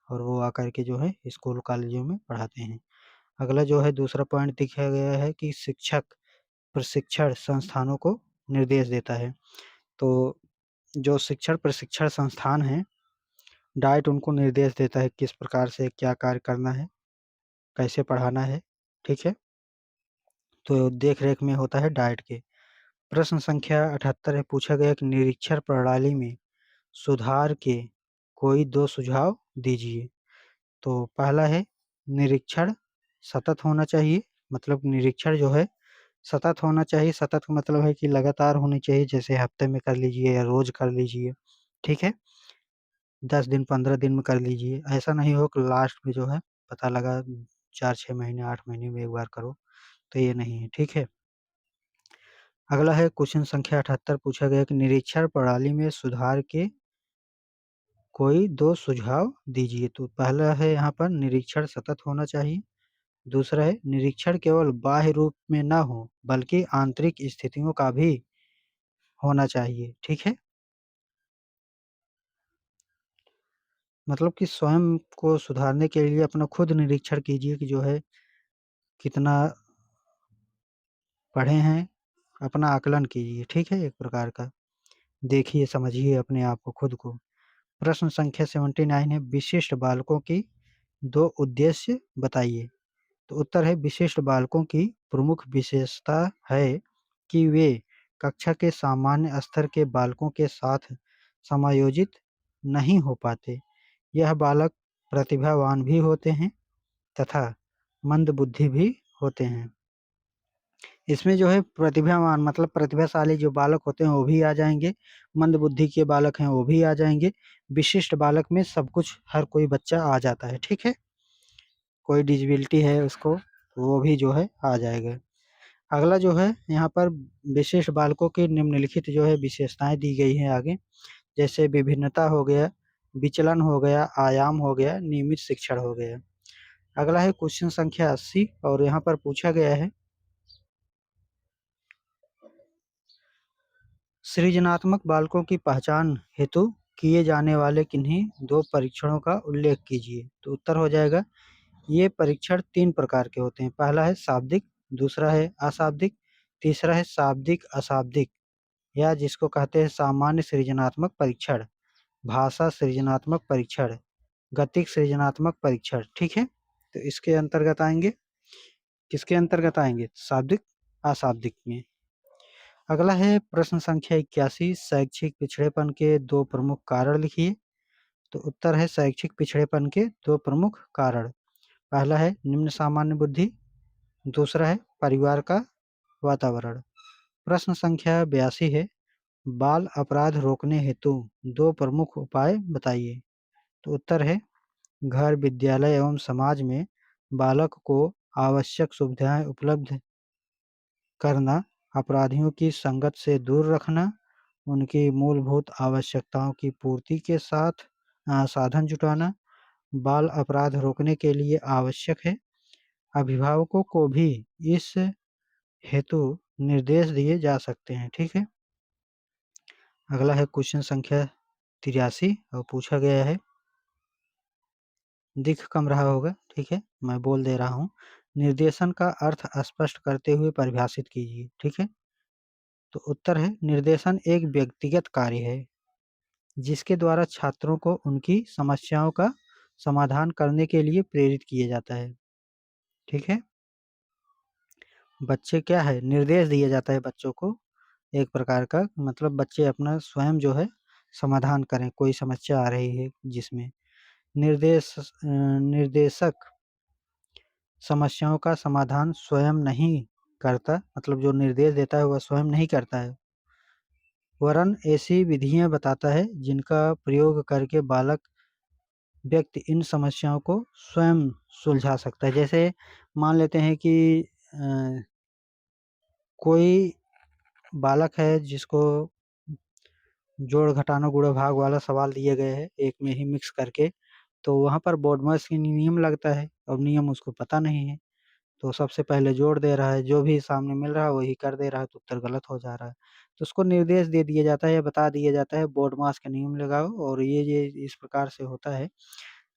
और वो आकर के जो है स्कूल कॉलेजों में पढ़ाते हैं। अगला जो है दूसरा पॉइंट दिखाया गया है कि शिक्षक प्रशिक्षण संस्थानों को निर्देश देता है। तो जो शिक्षण प्रशिक्षण संस्थान हैं, डाइट उनको निर्देश देता है किस प्रकार से क्या कार्य करना है, कैसे पढ़ाना है, ठीक है? तो देख-रेख में होता है डाइट के। प्रश्न संख्या 78 है, पूछा गया कि निरीक्षण प्रणाली में सुधार के कोई 2 सुझाव दीजिए। तो पहला है निरीक्षण सतत होना चाहिए, मतलब निरीक्षण जो है सतत होना चाहिए। सतत का मतलब है कि लगातार होनी चाहिए, जैसे हफ्ते में कर लीजिए या रोज़ कर लीजिए, ठीक है? 10 दिन, 15 दिन में कर लीजिए। ऐसा नहीं हो कि लास्ट में जो है पता लगा 4-6 महीने, 8 महीने में एक बार करो, तो ये नहीं है, ठीक है? अगला है क्वेश्चन संख्या 78, पूछा गया कि निरीक्षण प्रणाली में सुधार के कोई 2 सुझाव दीजिए। तो पहला है यहाँ पर निरीक्षण सतत होना चाहिए। दूसरा है निरीक्षण केवल बाह्य रूप में ना हो, बल्कि आंतरिक स्थितियों का भी होना चाहिए, ठीक है? मतलब कि स्वयं को सुधारने के लिए अपना खुद निरीक्षण कीजिए कि जो है कितना पढ़े हैं, अपना आकलन कीजिए, ठीक है? एक प्रकार का। देखिए, समझिए अपने आप को, खुद को। प्रश्न संख्या 79 है, विशिष्ट बालकों की 2 उद्देश्य बताइए। तो उत्तर है विशिष्ट बालकों की प्रमुख विशेषता है कि वे कक्षा के सामान्य स्तर के बालकों के साथ समायोजित नहीं हो पाते। यह बालक प्रतिभावान भी होते हैं तथा मंदबुद्धि भी होते हैं। इसमें जो है प्रतिभावान मतलब प्रतिभाशाली जो बालक होते हैं वो भी आ जाएँगे, मंदबुद्धि के बालक हैं वो भी आ जाएँगे, विशिष्ट बालक में सब कुछ हर कोई बच्चा आ जाता है, ठीक है? कोई डिसेबिलिटी है उसको, वो भी जो है आ जाएगा। अगला जो है यहाँ पर विशिष्ट बालकों की निम्नलिखित जो है विशेषताएँ दी गई हैं आगे, जैसे विभिन्नता हो गया, विचलन हो गया, आयाम हो गया, नियमित शिक्षण हो गया। अगला है क्वेश्चन संख्या 80 और यहाँ पर पूछा गया है सृजनात्मक बालकों की पहचान हेतु किए जाने वाले किन्हीं 2 परीक्षणों का उल्लेख कीजिए। तो उत्तर हो जाएगा, ये परीक्षण 3 प्रकार के होते हैं। पहला है शाब्दिक, दूसरा है अशाब्दिक, तीसरा है शाब्दिक-अशाब्दिक या जिसको कहते हैं सामान्य सृजनात्मक परीक्षण, भाषा सृजनात्मक परीक्षण, गतिक सृजनात्मक परीक्षण, ठीक है? तो इसके अंतर्गत आएँगे, किसके अंतर्गत आएँगे? शाब्दिक, अशाब्दिक में। अगला है प्रश्न संख्या 81, शैक्षिक पिछड़ेपन के 2 प्रमुख कारण लिखिए। तो उत्तर है शैक्षिक पिछड़ेपन के 2 प्रमुख कारण। पहला है निम्न सामान्य बुद्धि, दूसरा है परिवार का वातावरण। प्रश्न संख्या 82 है, बाल अपराध रोकने हेतु 2 प्रमुख उपाय बताइए। तो उत्तर है घर, विद्यालय एवं समाज में बालक को आवश्यक सुविधाएं उपलब्ध करना, अपराधियों की संगत से दूर रखना, उनकी मूलभूत आवश्यकताओं की पूर्ति के साथ साधन जुटाना, बाल अपराध रोकने के लिए आवश्यक है। अभिभावकों को भी इस हेतु निर्देश दिए जा सकते हैं, ठीक है? अगला है क्वेश्चन संख्या 83 और पूछा गया है, दिख कम रहा होगा, ठीक है? मैं बोल दे रहा हूँ। निर्देशन का अर्थ स्पष्ट करते हुए परिभाषित कीजिए, ठीक है? तो उत्तर है निर्देशन एक व्यक्तिगत कार्य है, जिसके द्वारा छात्रों को उनकी समस्याओं का समाधान करने के लिए प्रेरित किया जाता है, ठीक है? बच्चे क्या है निर्देश दिया जाता है बच्चों को एक प्रकार का, मतलब बच्चे अपना स्वयं जो है समाधान करें, कोई समस्या आ रही है जिसमें निर्देशक समस्याओं का समाधान स्वयं नहीं करता, मतलब जो निर्देश देता है वह स्वयं नहीं करता है, वरन ऐसी विधियां बताता है जिनका प्रयोग करके बालक व्यक्ति इन समस्याओं को स्वयं सुलझा सकता है। जैसे मान लेते हैं कि कोई बालक है जिसको जोड़, घटाना, गुणा, भाग वाला सवाल दिए गए हैं एक में ही मिक्स करके, तो वहाँ पर बोर्डमास की नियम लगता है और नियम उसको पता नहीं है, तो सबसे पहले जोड़ दे रहा है, जो भी सामने मिल रहा है वही कर दे रहा है, तो उत्तर गलत हो जा रहा है। तो उसको निर्देश दे दिया जाता है या बता दिया जाता है बोर्डमास के नियम लगाओ और ये इस प्रकार से होता है।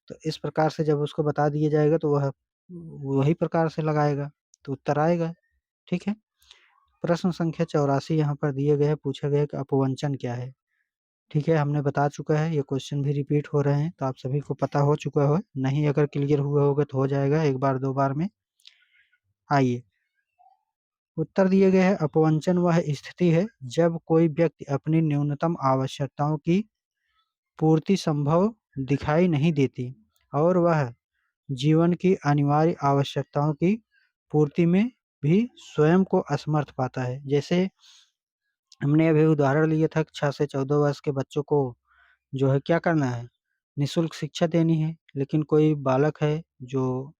तो इस प्रकार से जब उसको बता दिया जाएगा तो वह वही प्रकार से लगाएगा, तो उत्तर आएगा, ठीक है? प्रश्न संख्या 84 यहाँ पर दिए गए हैं, पूछा गया है कि अपवंचन क्या है? ठीक है, हमने बता चुका है, ये क्वेश्चन भी रिपीट हो रहे हैं, तो आप सभी को पता हो चुका हो, नहीं अगर क्लियर हुआ होगा तो हो जाएगा 1 बार 2 बार में। आइए, उत्तर दिए गए हैं, अपवंचन वह स्थिति है जब कोई व्यक्ति अपनी न्यूनतम आवश्यकताओं की पूर्ति संभव दिखाई नहीं देती और वह जीवन की अनिवार्य आवश्यकताओं की पूर्ति में भी स्वयं को असमर्थ पाता है। जैसे हमने अभी उदाहरण लिया था 6 से 14 वर्ष के बच्चों को जो है क्या करना है, निःशुल्क शिक्षा देनी है, लेकिन कोई बालक है जो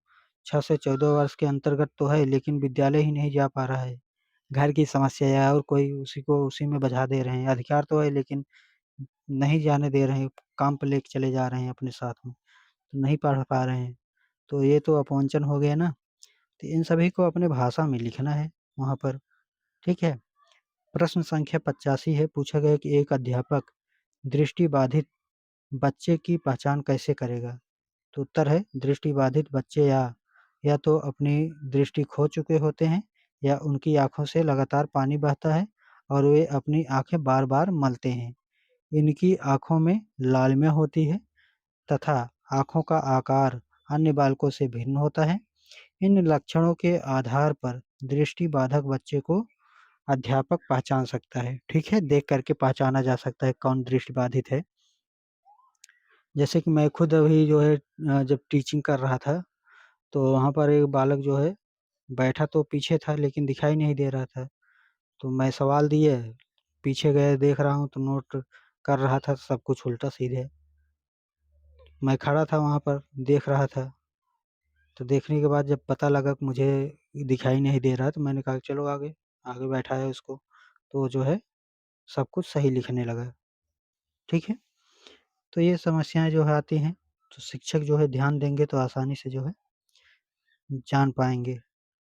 6 से 14 वर्ष के अंतर्गत तो है लेकिन विद्यालय ही नहीं जा पा रहा है। घर की समस्या है और कोई उसी को उसी में बझा दे रहे हैं, अधिकार तो है लेकिन नहीं जाने दे रहे हैं, काम पे लेके चले जा रहे हैं अपने साथ में, तो नहीं पढ़ पा रहे हैं। तो ये तो अपवंचन हो गया ना, तो इन सभी को अपने भाषा में लिखना है वहाँ पर, ठीक है? प्रश्न संख्या 85 है, पूछा गया कि एक अध्यापक दृष्टिबाधित बच्चे की पहचान कैसे करेगा? तो उत्तर है दृष्टिबाधित बच्चे या तो अपनी दृष्टि खो चुके होते हैं या उनकी आँखों से लगातार पानी बहता है और वे अपनी आँखें बार-बार मलते हैं। इनकी आँखों में लालिमा होती है तथा आँखों का आकार अन्य बालकों से भिन्न होता है। इन लक्षणों के आधार पर दृष्टिबाधक बच्चे को अध्यापक पहचान सकता है, ठीक है? देख कर के पहचाना जा सकता है कौन दृष्टिबाधित है। जैसे कि मैं खुद अभी जो है जब टीचिंग कर रहा था, तो वहाँ पर एक बालक जो है बैठा तो पीछे था लेकिन दिखाई नहीं दे रहा था। तो मैं सवाल दिए, पीछे गए देख रहा हूँ तो नोट कर रहा था सब कुछ उल्टा-सीधे। मैं खड़ा था वहाँ पर देख रहा था, तो देखने के बाद जब पता लगा कि मुझे दिखाई नहीं दे रहा तो मैंने कहा चलो आगे, आगे बैठाया उसको। तो जो है सब कुछ सही लिखने लगा, ठीक है? तो ये समस्याएँ जो है आती हैं, तो शिक्षक जो है ध्यान देंगे तो आसानी से जो है जान पाएँगे।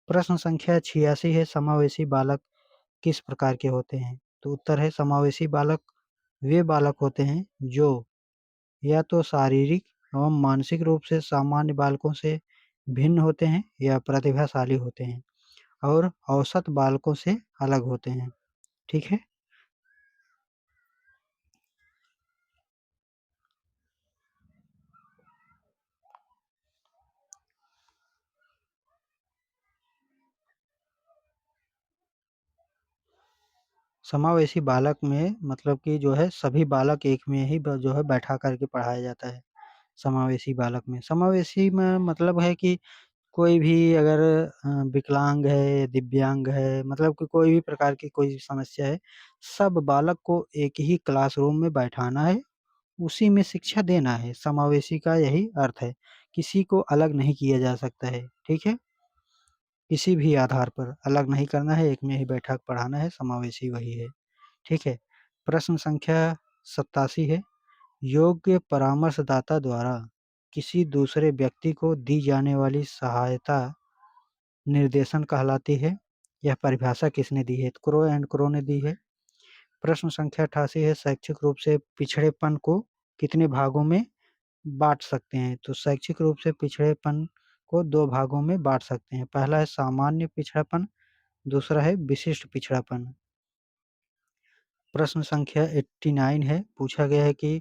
प्रश्न संख्या 86 है, समावेशी बालक किस प्रकार के होते हैं? तो उत्तर है समावेशी बालक वे बालक होते हैं जो या तो शारीरिक एवं मानसिक रूप से सामान्य बालकों से भिन्न होते हैं या प्रतिभाशाली होते हैं और औसत बालकों से अलग होते हैं। ठीक है? समावेशी बालक में मतलब कि जो है सभी बालक एक में ही जो है बैठा करके पढ़ाया जाता है, समावेशी बालक में। समावेशी में मतलब है कि कोई भी अगर विकलांग है, दिव्यांग है, मतलब कि कोई भी प्रकार की कोई समस्या है, सब बालक को एक ही क्लासरूम में बैठाना है, उसी में शिक्षा देना है। समावेशी का यही अर्थ है, किसी को अलग नहीं किया जा सकता है, ठीक है? किसी भी आधार पर अलग नहीं करना है, एक में ही बैठा के पढ़ाना है, समावेशी वही है, ठीक है? प्रश्न संख्या 87 है, योग्य परामर्शदाता द्वारा किसी दूसरे व्यक्ति को दी जाने वाली सहायता निर्देशन कहलाती है। यह परिभाषा किसने दी है? क्रो एंड क्रो ने दी है। प्रश्न संख्या 88 है, शैक्षिक रूप से पिछड़ेपन को कितने भागों में बाँट सकते हैं? तो शैक्षिक रूप से पिछड़ेपन को 2 भागों में बाँट सकते हैं। पहला है सामान्य पिछड़ापन, दूसरा है विशिष्ट पिछड़ापन। प्रश्न संख्या 89 है, पूछा गया है कि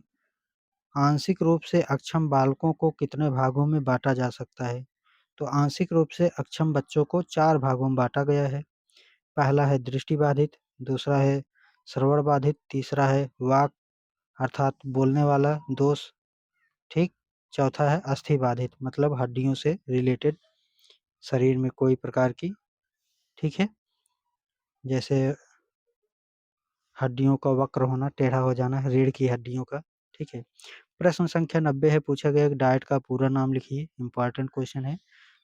आंशिक रूप से अक्षम बालकों को कितने भागों में बाँटा जा सकता है? तो आंशिक रूप से अक्षम बच्चों को 4 भागों में बाँटा गया है। पहला है दृष्टिबाधित, दूसरा है श्रवण बाधित, तीसरा है वाक अर्थात बोलने वाला दोष, ठीक? चौथा है अस्थि बाधित मतलब हड्डियों से रिलेटेड शरीर में कोई प्रकार की, ठीक है? जैसे हड्डियों का वक्र होना, टेढ़ा हो जाना, रीढ़ की हड्डियों का, ठीक है? प्रश्न संख्या 90 है, पूछा गया है कि डाइट का पूरा नाम लिखिए, इम्पोर्टेंट क्वेश्चन है।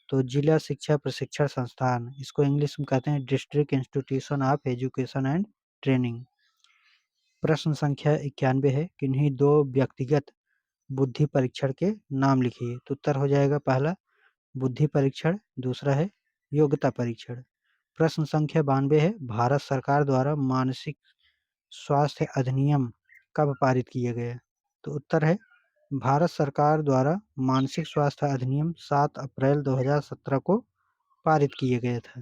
तो जिला शिक्षा प्रशिक्षण संस्थान, इसको इंग्लिश में कहते हैं district institution of education and training. प्रश्न संख्या 91 है, किन्हीं 2 व्यक्तिगत बुद्धि परीक्षण के नाम लिखिए। तो उत्तर हो जाएगा पहला बुद्धि परीक्षण, दूसरा है योग्यता परीक्षण। प्रश्न संख्या 92 है, भारत सरकार द्वारा मानसिक स्वास्थ्य अधिनियम कब पारित किए गए? तो उत्तर है भारत सरकार द्वारा मानसिक स्वास्थ्य अधिनियम 7 अप्रैल 2017 को पारित किए गए थे।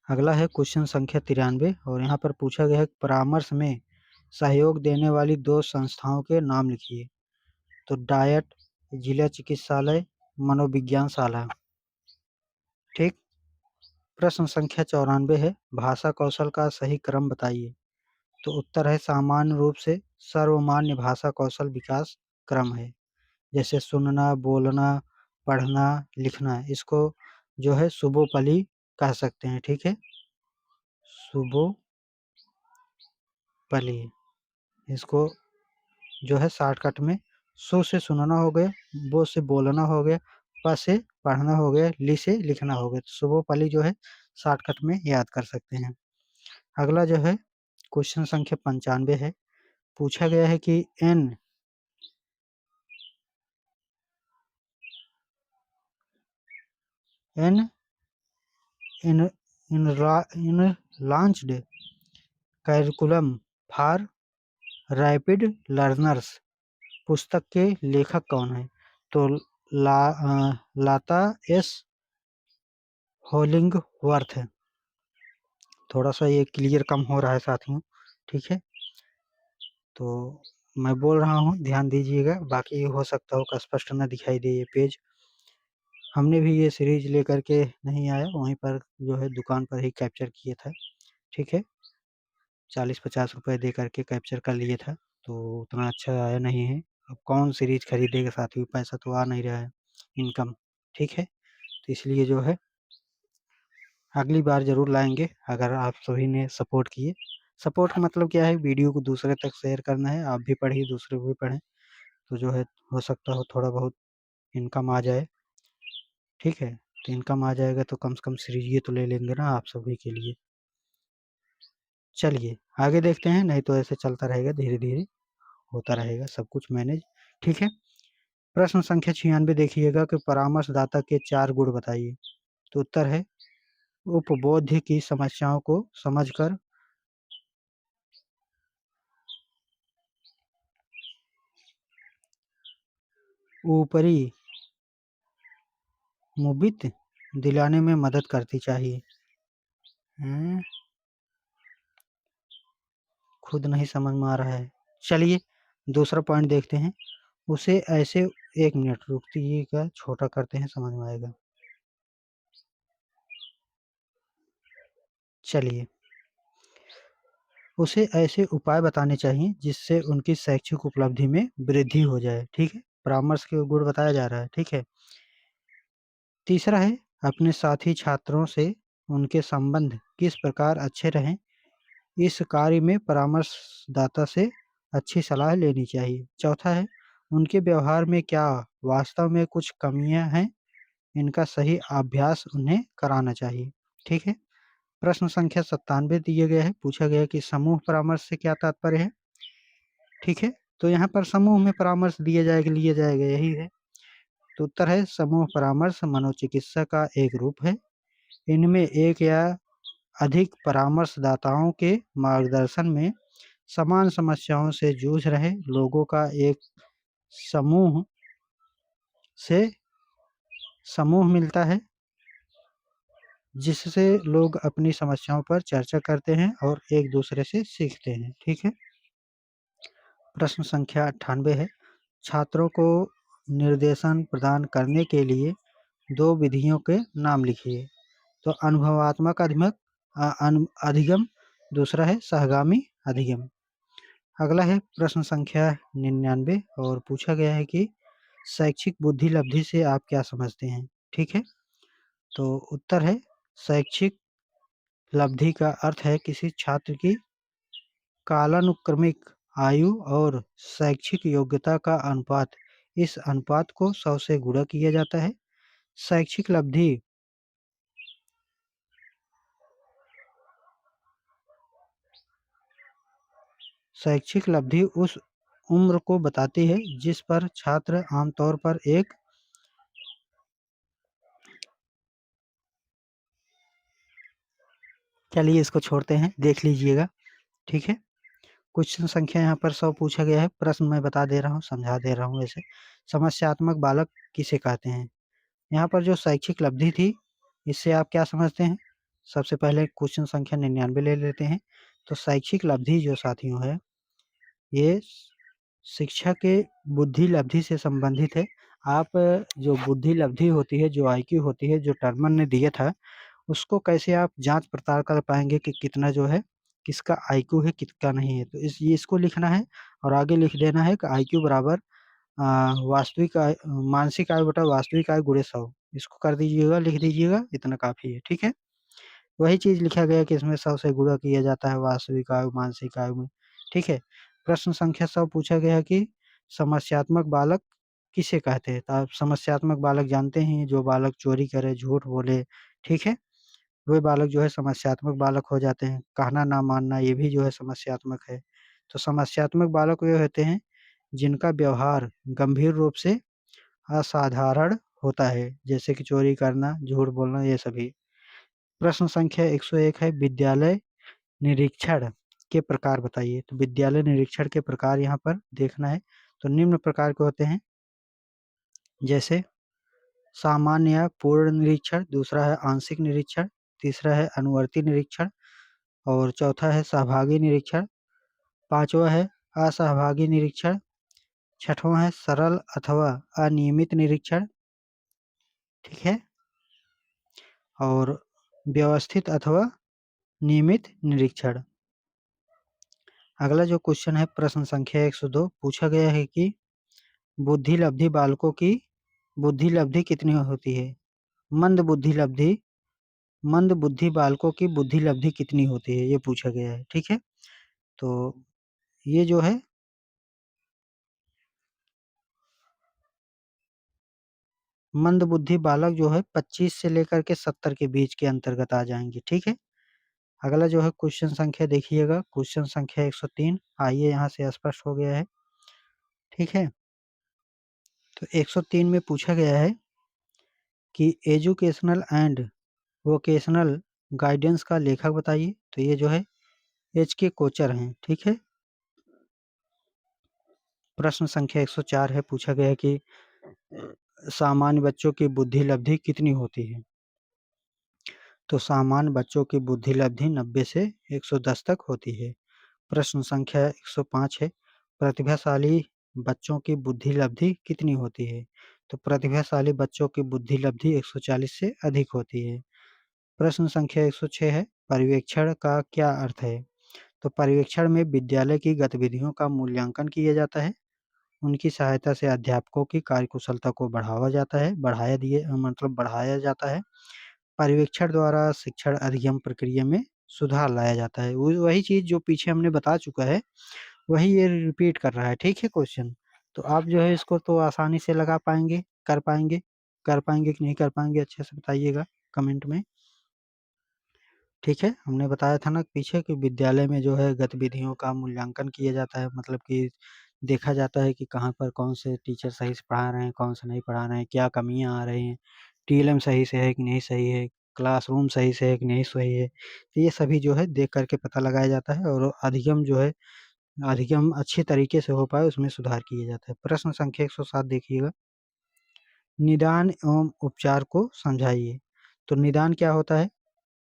अगला है क्वेश्चन संख्या 93 और यहाँ पर पूछा गया है परामर्श में सहयोग देने वाली 2 संस्थाओं के नाम लिखिए। तो डायट, जिला चिकित्सालय, मनोविज्ञानशाला, ठीक? प्रश्न संख्या 94 है, भाषा कौशल का सही क्रम बताइए। तो उत्तर है सामान्य रूप से सर्वमान्य भाषा कौशल विकास क्रम है। जैसे सुनना, बोलना, पढ़ना, लिखना, इसको जो है सुबोपली कह सकते हैं, ठीक है? सुबोपली, इसको जो है शॉर्टकट में सु से सुनना हो गया, बो से बोलना हो गया, प से पढ़ना हो गया, ली से लिखना हो गया। तो सुबोपली जो है शॉर्टकट में याद कर सकते हैं। अगला जो है क्वेश्चन संख्या 95 है, पूछा गया है कि N N in in launched curriculum for rapid learners पुस्तक के लेखक कौन है? तो लाता एस होलिंगवर्थ है। थोड़ा सा ये क्लियर कम हो रहा है साथियों, ठीक है? तो मैं बोल रहा हूँ, ध्यान दीजिएगा, बाकी हो सकता हो कि स्पष्ट ना दिखाई दे ये पेज। हमने भी ये सीरीज लेकर के नहीं आया, वहीं पर जो है दुकान पर ही कैप्चर किए था, ठीक है? 40-50 रुपए दे करके कैप्चर कर लिए था, तो उतना अच्छा आया नहीं है। अब कौन सीरीज खरीदेगा साथियों, पैसा तो आ नहीं रहा है, इनकम, ठीक है? तो इसलिए जो है अगली बार ज़रूर लाएँगे अगर आप सभी ने सपोर्ट किए। सपोर्ट का मतलब क्या है, वीडियो को दूसरे तक शेयर करना है, आप भी पढ़िए, दूसरे भी पढ़ें, तो जो है हो सकता हो थोड़ा बहुत इनकम आ जाए, ठीक है? तो इनकम आ जाएगा तो कम से कम सीरीज ये तो ले लेंगे ना आप सभी के लिए। चलिए आगे देखते हैं, नहीं तो ऐसे चलता रहेगा, धीरे-धीरे होता रहेगा सब कुछ मैनेज, ठीक है? प्रश्न संख्या 96 देखिएगा कि परामर्शदाता के 4 गुण बताइए। तो उत्तर है उपबोध्य की समस्याओं को समझकर ऊपरी मुबित दिलाने में मदद करती चाहिए। खुद नहीं समझ में आ रहा है। चलिए दूसरा पॉइंट देखते हैं। उसे ऐसे 1 मिनट रुक दीजिएगा, छोटा करते हैं, समझ में आएगा। चलिए, उसे ऐसे उपाय बताने चाहिए जिससे उनकी शैक्षिक उपलब्धि में वृद्धि हो जाए। ठीक है, परामर्श के गुण बताया जा रहा है। ठीक है, तीसरा है अपने साथी छात्रों से उनके संबंध किस प्रकार अच्छे रहें, इस कार्य में परामर्शदाता से अच्छी सलाह लेनी चाहिए। चौथा है उनके व्यवहार में क्या वास्तव में कुछ कमियां हैं, इनका सही अभ्यास उन्हें कराना चाहिए। ठीक है, प्रश्न संख्या 97 दिए गए है। पूछा गया है कि समूह परामर्श से क्या तात्पर्य है। ठीक है, तो यहाँ पर समूह में परामर्श दिया जाएगा यही है। तो उत्तर है समूह परामर्श मनोचिकित्सा का एक रूप है। इनमें एक या अधिक परामर्शदाताओं के मार्गदर्शन में समान समस्याओं से जूझ रहे लोगों का एक समूह से समूह मिलता है, जिससे लोग अपनी समस्याओं पर चर्चा करते हैं और एक दूसरे से सीखते हैं। ठीक है, प्रश्न संख्या 98 है। छात्रों को निर्देशन प्रदान करने के लिए 2 विधियों के नाम लिखिए। तो अनुभवात्मक अधिगम, दूसरा है सहगामी अधिगम। अगला है प्रश्न संख्या 99 और पूछा गया है कि शैक्षिक बुद्धि लब्धि से आप क्या समझते हैं। ठीक है, तो उत्तर है शैक्षिक लब्धि का अर्थ है किसी छात्र की कालानुक्रमिक आयु और शैक्षिक योग्यता का अनुपात। इस अनुपात को 100 से गुणा किया जाता है। शैक्षिक लब्धि शैक्षिक लब्धि उस उम्र को बताती है जिस पर छात्र आमतौर पर एक चलिए इसको छोड़ते हैं, देख लीजिएगा। ठीक है, क्वेश्चन संख्या यहाँ पर 100 पूछा गया है। प्रश्न मैं बता दे रहा हूँ, समझा दे रहा हूँ। ऐसे समस्यात्मक बालक किसे कहते हैं। यहाँ पर जो शैक्षिक लब्धि थी, इससे आप क्या समझते हैं। सबसे पहले क्वेश्चन संख्या 99 ले लेते हैं। तो शैक्षिक लब्धि जो साथियों है, ये शिक्षा के बुद्धि लब्धि से संबंधित है। आप जो बुद्धि लब्धि होती है, जो आईक्यू होती है, जो टर्मन ने दिया था, उसको कैसे आप जांच पड़ताल कर पाएंगे कि कितना जो है किसका आईक्यू है, किसका नहीं है। तो इसको लिखना है और आगे लिख देना है कि आईक्यू बराबर वास्तविक आय, मानसिक आयु बटा वास्तविक आयु गुणे 100। इसको कर दीजिएगा, लिख दीजिएगा, इतना काफी है। ठीक है, वही चीज लिखा गया कि इसमें 100 से गुणा किया जाता है वास्तविक आयु मानसिक आयु में। ठीक है, प्रश्न संख्या 100 पूछा गया कि समस्यात्मक बालक किसे कहते हैं। तो आप समस्यात्मक बालक जानते हैं, जो बालक चोरी करे, झूठ बोले, ठीक है, वे बालक जो है समस्यात्मक बालक हो जाते हैं। कहना ना मानना, ये भी जो है समस्यात्मक है। तो समस्यात्मक बालक वे होते हैं जिनका व्यवहार गंभीर रूप से असाधारण होता है, जैसे कि चोरी करना, झूठ बोलना, ये सभी। प्रश्न संख्या 101 है विद्यालय निरीक्षण के प्रकार बताइए। तो विद्यालय निरीक्षण के प्रकार यहाँ पर देखना है। तो निम्न प्रकार के होते हैं, जैसे सामान्य या पूर्ण निरीक्षण, दूसरा है आंशिक निरीक्षण, तीसरा है अनुवर्ती निरीक्षण और चौथा है सहभागी निरीक्षण, पांचवा है असहभागी निरीक्षण, छठवां है सरल अथवा अनियमित निरीक्षण। ठीक है, और व्यवस्थित अथवा नियमित निरीक्षण। अगला जो क्वेश्चन है प्रश्न संख्या 102 पूछा गया है कि बुद्धि लब्धि बालकों की बुद्धि लब्धि कितनी होती है। मंद बुद्धि लब्धि मंद बुद्धि बालकों की बुद्धि लब्धि कितनी होती है, ये पूछा गया है। ठीक है, तो ये जो है मंद बुद्धि बालक जो है 25 से लेकर के 70 के बीच के अंतर्गत आ जाएंगे। ठीक है, अगला जो है क्वेश्चन संख्या देखिएगा, क्वेश्चन संख्या 103। आइए यहाँ से स्पष्ट हो गया है। ठीक है, तो 103 में पूछा गया है कि एजुकेशनल एंड वोकेशनल गाइडेंस का लेखक बताइए। तो ये जो है H.K. कोचर हैं। ठीक है, प्रश्न संख्या 104 है। पूछा गया है कि सामान्य बच्चों की बुद्धि लब्धि कितनी होती है? तो सामान्य बच्चों की बुद्धि लब्धि 90 से 110 तक होती है। प्रश्न संख्या 105 है, प्रतिभाशाली बच्चों की बुद्धि लब्धि कितनी होती है? तो प्रतिभाशाली बच्चों की बुद्धि लब्धि 140 से अधिक होती है। प्रश्न संख्या 106 है, पर्यवेक्षण का क्या अर्थ है? तो पर्यवेक्षण में विद्यालय की गतिविधियों का मूल्यांकन किया जाता है। उनकी सहायता से अध्यापकों की कार्यकुशलता को बढ़ाया जाता है। पर्यवेक्षण द्वारा शिक्षण अधिगम प्रक्रिया में सुधार लाया जाता है। वही चीज़ जो पीछे हमने बता चुका है, वही ये रिपीट कर रहा है, ठीक है क्वेश्चन। तो आप जो है इसको तो आसानी से लगा पाएँगे, कर पाएँगे? कर पाएँगे कि नहीं कर पाएँगे अच्छे से बताइएगा कमेंट में। ठीक है, हमने बताया था ना पीछे कि विद्यालय में जो है गतिविधियों का मूल्यांकन किया जाता है, मतलब कि देखा जाता है कि कहाँ पर कौन से टीचर सही से पढ़ा रहे हैं, कौन से नहीं पढ़ा रहे हैं, क्या कमियाँ आ रही हैं, टीएलएम सही से है कि नहीं सही है, क्लासरूम सही से है कि नहीं सही है। तो ये सभी जो है देख कर के पता लगाया जाता है और अधिगम अच्छे तरीके से हो पाए उसमें सुधार किया जाता है। प्रश्न संख्या 107 देखिएगा, निदान एवं उपचार को समझाइए। तो निदान क्या होता है?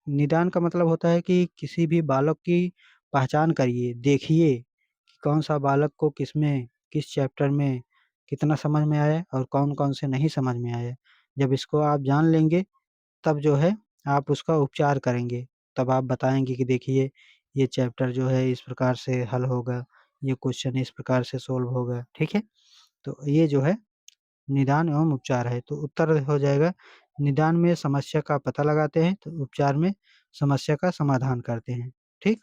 निदान का मतलब होता है कि किसी भी बालक की पहचान करिए, देखिए कि कौन-सा बालक को किसमें, किस चैप्टर में कितना समझ में आया और कौन-कौन से नहीं समझ में आया। जब इसको आप जान लेंगे, तब जो है आप उसका उपचार करेंगे। तब आप बताएँगे कि देखिए, ये चैप्टर जो है इस प्रकार से हल होगा, ये क्वेश्चन इस प्रकार से सॉल्व होगा, ठीक है? तो ये जो है निदान एवं उपचार है। तो उत्तर हो जाएगा, निदान में समस्या का पता लगाते हैं, तो उपचार में समस्या का समाधान करते हैं। ठीक?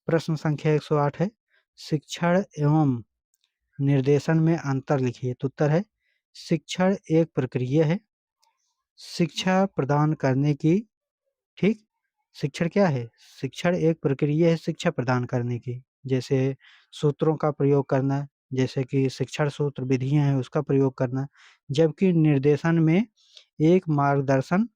प्रश्न संख्या 108 है, शिक्षण एवं निर्देशन में अंतर लिखिए। तो उत्तर है, शिक्षण एक प्रक्रिया है, शिक्षा प्रदान करने की। ठीक? शिक्षण क्या है? शिक्षण एक प्रक्रिया है शिक्षा प्रदान करने की। जैसे सूत्रों का प्रयोग करना, जैसे कि शिक्षण सूत्र विधियाँ हैं उसका प्रयोग करना, जबकि निर्देशन में एक मार्गदर्शन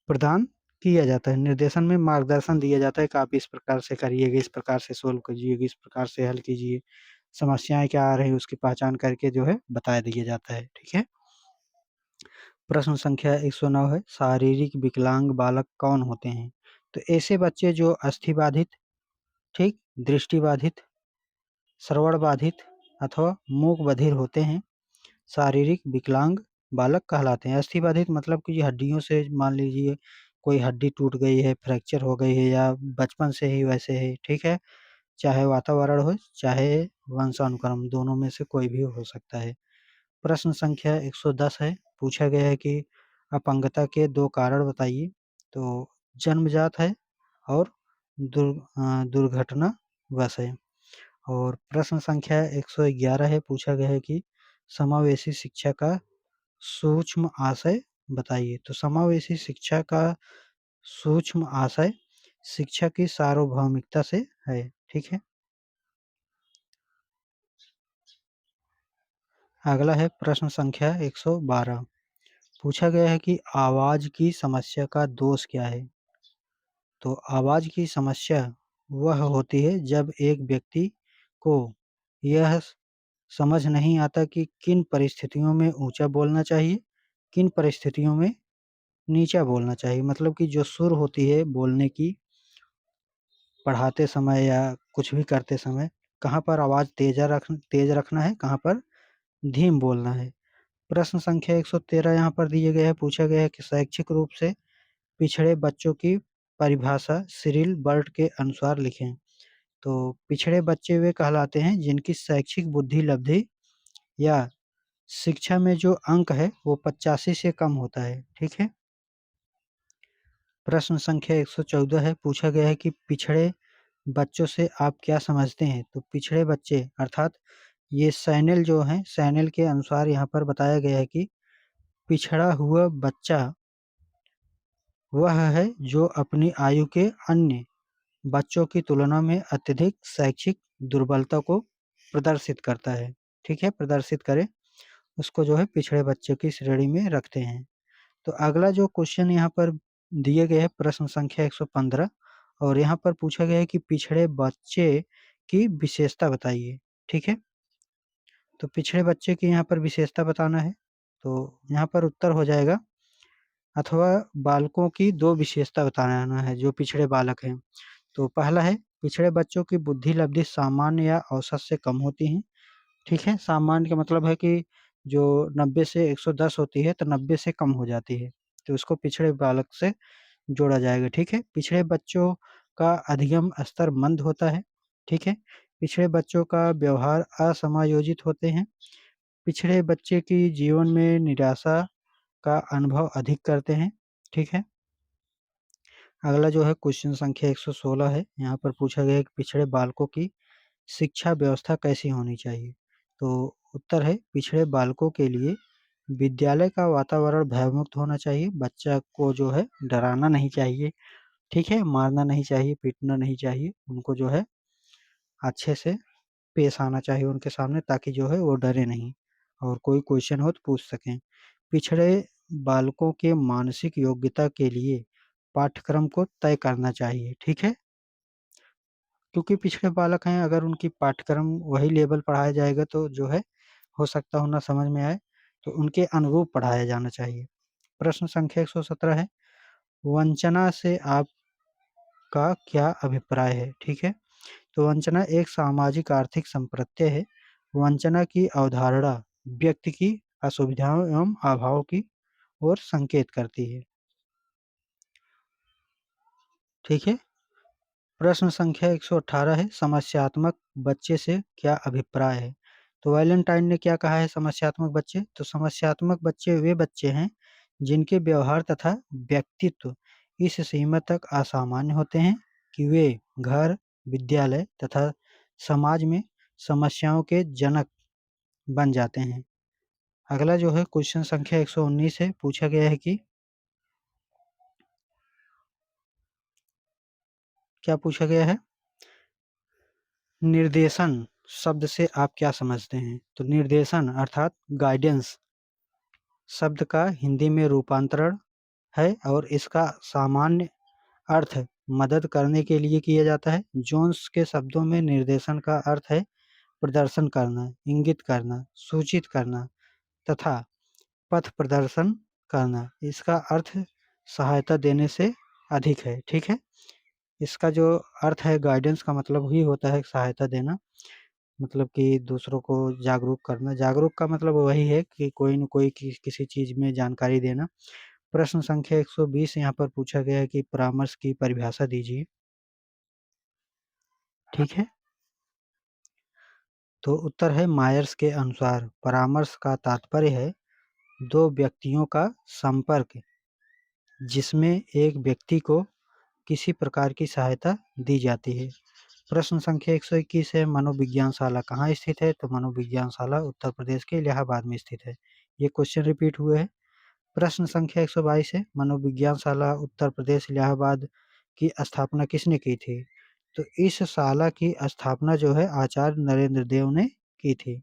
प्रदान किया जाता है। निर्देशन में मार्गदर्शन दिया जाता है कि आप इस प्रकार से करिएगा, इस प्रकार से सोल्व कीजिएगा, इस प्रकार से हल कीजिए। समस्याएँ क्या आ रही हैं उसकी पहचान करके जो है बता दिया जाता है। ठीक है? प्रश्न संख्या 109 है, शारीरिक विकलांग बालक कौन होते हैं? तो ऐसे बच्चे जो अस्थिबाधित, ठीक, दृष्टिबाधित, श्रवण बाधित अथवा मूक बधिर होते हैं, शारीरिक विकलांग बालक कहलाते हैं। अस्थिबाधित मतलब कि हड्डियों से मान लीजिए कोई हड्डी टूट गई है, फ्रैक्चर हो गई है या बचपन से ही वैसे है, ठीक है? चाहे वातावरण हो, चाहे वंशानुक्रम, दोनों में से कोई भी हो सकता है। प्रश्न संख्या 110 है, पूछा गया है कि अपंगता के 2 कारण बताइए। तो जन्मजात है और दुर्घटनावश है। और प्रश्न संख्या 111 है, पूछा गया है कि समावेशी शिक्षा का सूक्ष्म आशय बताइए। तो समावेशी शिक्षा का सूक्ष्म आशय शिक्षा की सार्वभौमिकता से है, ठीक है? अगला है प्रश्न संख्या 112, पूछा गया है कि आवाज़ की समस्या का दोष क्या है? तो आवाज़ की समस्या वह होती है जब एक व्यक्ति को यह समझ नहीं आता कि किन परिस्थितियों में ऊँचा बोलना चाहिए, किन परिस्थितियों में नीचा बोलना चाहिए। मतलब कि जो सुर होती है बोलने की, पढ़ाते समय या कुछ भी करते समय, कहाँ पर आवाज़ तेज़ रखना है, कहाँ पर धीम बोलना है। प्रश्न संख्या 113 यहाँ पर दिए गए हैं, पूछा गया है कि शैक्षिक रूप से पिछड़े बच्चों की परिभाषा सिरिल बर्ट के अनुसार लिखें। तो पिछड़े बच्चे वे कहलाते हैं जिनकी शैक्षिक बुद्धि लब्धि या शिक्षा में जो अंक है वो 85 से कम होता है, ठीक है? प्रश्न संख्या 114 है, पूछा गया है कि पिछड़े बच्चों से आप क्या समझते हैं? तो पिछड़े बच्चे अर्थात ये सैनेल जो हैं, सैनेल के अनुसार यहाँ पर बताया गया है कि पिछड़ा हुआ बच्चा वह है जो अपनी आयु के अन्य बच्चों की तुलना में अत्यधिक शैक्षिक दुर्बलता को प्रदर्शित करता है, ठीक है? प्रदर्शित करे, उसको जो है पिछड़े बच्चे की श्रेणी में रखते हैं। तो अगला जो क्वेश्चन यहाँ पर दिए गए हैं प्रश्न संख्या 115 और यहाँ पर पूछा गया है कि पिछड़े बच्चे की विशेषता बताइए, ठीक है? तो पिछड़े बच्चे की यहाँ पर विशेषता बताना है। तो यहाँ पर उत्तर हो जाएगा अथवा बालकों की 2 विशेषता बताना है जो पिछड़े बालक हैं। तो पहला है पिछड़े बच्चों की बुद्धि लब्धि सामान्य या औसत से कम होती है। ठीक है? सामान्य का मतलब है कि जो 90 से 110 होती है तो 90 से कम हो जाती है। तो उसको पिछड़े बालक से जोड़ा जाएगा, ठीक है? पिछड़े बच्चों का अधिगम स्तर मंद होता है, ठीक है? पिछड़े बच्चों का व्यवहार असमायोजित होते हैं। पिछड़े बच्चे की जीवन में निराशा का अनुभव अधिक करते हैं, ठीक है? अगला जो है क्वेश्चन संख्या 116 है, यहाँ पर पूछा गया है कि पिछड़े बालकों की शिक्षा व्यवस्था कैसी होनी चाहिए? तो उत्तर है पिछड़े बालकों के लिए विद्यालय का वातावरण भयमुक्त होना चाहिए, बच्चा को जो है डराना नहीं चाहिए, ठीक है? मारना नहीं चाहिए, पीटना नहीं चाहिए, उनको जो है अच्छे से पेश आना चाहिए उनके सामने ताकि जो है वो डरे नहीं और कोई क्वेश्चन हो तो पूछ सकें। पिछड़े बालकों के मानसिक योग्यता के लिए पाठ्यक्रम को तय करना चाहिए, ठीक है? क्योंकि पिछड़े बालक हैं अगर उनकी पाठ्यक्रम वही लेवल पढ़ाया जाएगा तो जो है हो सकता हो ना समझ में आए, तो उनके अनुरूप पढ़ाया जाना चाहिए। प्रश्न संख्या 117 है, वंचना से आपका क्या अभिप्राय है? ठीक है? तो वंचना एक सामाजिक आर्थिक संप्रत्यय है। वंचना की अवधारणा व्यक्ति की असुविधाओं एवं अभाव की ओर संकेत करती है। ठीक है? प्रश्न संख्या 118 है, समस्यात्मक बच्चे से क्या अभिप्राय है? तो वैलेंटाइन ने क्या कहा है समस्यात्मक बच्चे? तो समस्यात्मक बच्चे वे बच्चे हैं जिनके व्यवहार तथा व्यक्तित्व इस सीमा तक असामान्य होते हैं कि वे घर, विद्यालय तथा समाज में समस्याओं के जनक बन जाते हैं। अगला जो है क्वेश्चन संख्या 119 है, पूछा गया है कि क्या पूछा गया है? निर्देशन शब्द से आप क्या समझते हैं? तो निर्देशन अर्थात गाइडेंस शब्द का हिंदी में रूपांतरण है और इसका सामान्य अर्थ मदद करने के लिए किया जाता है। जोन्स के शब्दों में निर्देशन का अर्थ है प्रदर्शन करना, इंगित करना, सूचित करना तथा पथ प्रदर्शन करना। इसका अर्थ सहायता देने से अधिक है, ठीक है? इसका जो अर्थ है गाइडेंस का मतलब ही होता है सहायता देना, मतलब कि दूसरों को जागरूक करना। जागरूक का मतलब वही है कि कोई न कोई किसी चीज़ में जानकारी देना। प्रश्न संख्या 120 यहाँ पर पूछा गया है कि परामर्श की परिभाषा दीजिए। ठीक है? तो उत्तर है मायर्स के अनुसार परामर्श का तात्पर्य है 2 व्यक्तियों का संपर्क जिसमें एक व्यक्ति को किसी प्रकार की सहायता दी जाती है। प्रश्न संख्या 121 है, मनोविज्ञानशाला कहाँ स्थित है? तो मनोविज्ञानशाला उत्तर प्रदेश के इलाहाबाद में स्थित है। ये क्वेश्चन रिपीट हुए हैं। प्रश्न संख्या 122 है, मनोविज्ञानशाला उत्तर प्रदेश इलाहाबाद की स्थापना किसने की थी? तो इस शाला की स्थापना जो है आचार्य नरेंद्र देव ने की थी।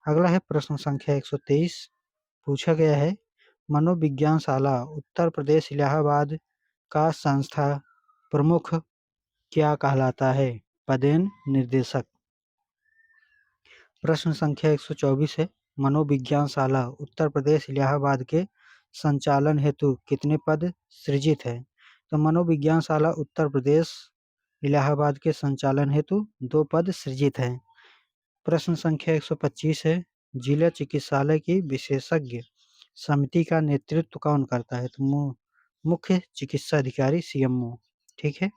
अगला है प्रश्न संख्या 123, पूछा गया है मनोविज्ञानशाला उत्तर प्रदेश इलाहाबाद का संस्था प्रमुख क्या कहलाता है? पदेन निर्देशक। प्रश्न संख्या 124 है, मनोविज्ञानशाला उत्तर प्रदेश इलाहाबाद के संचालन हेतु कितने पद सृजित हैं? तो मनोविज्ञानशाला उत्तर प्रदेश इलाहाबाद के संचालन हेतु 2 पद सृजित हैं। प्रश्न संख्या 125 है, जिला चिकित्सालय की विशेषज्ञ समिति का नेतृत्व कौन करता है? तो मुख्य चिकित्सा अधिकारी सीएमओ। ठीक है?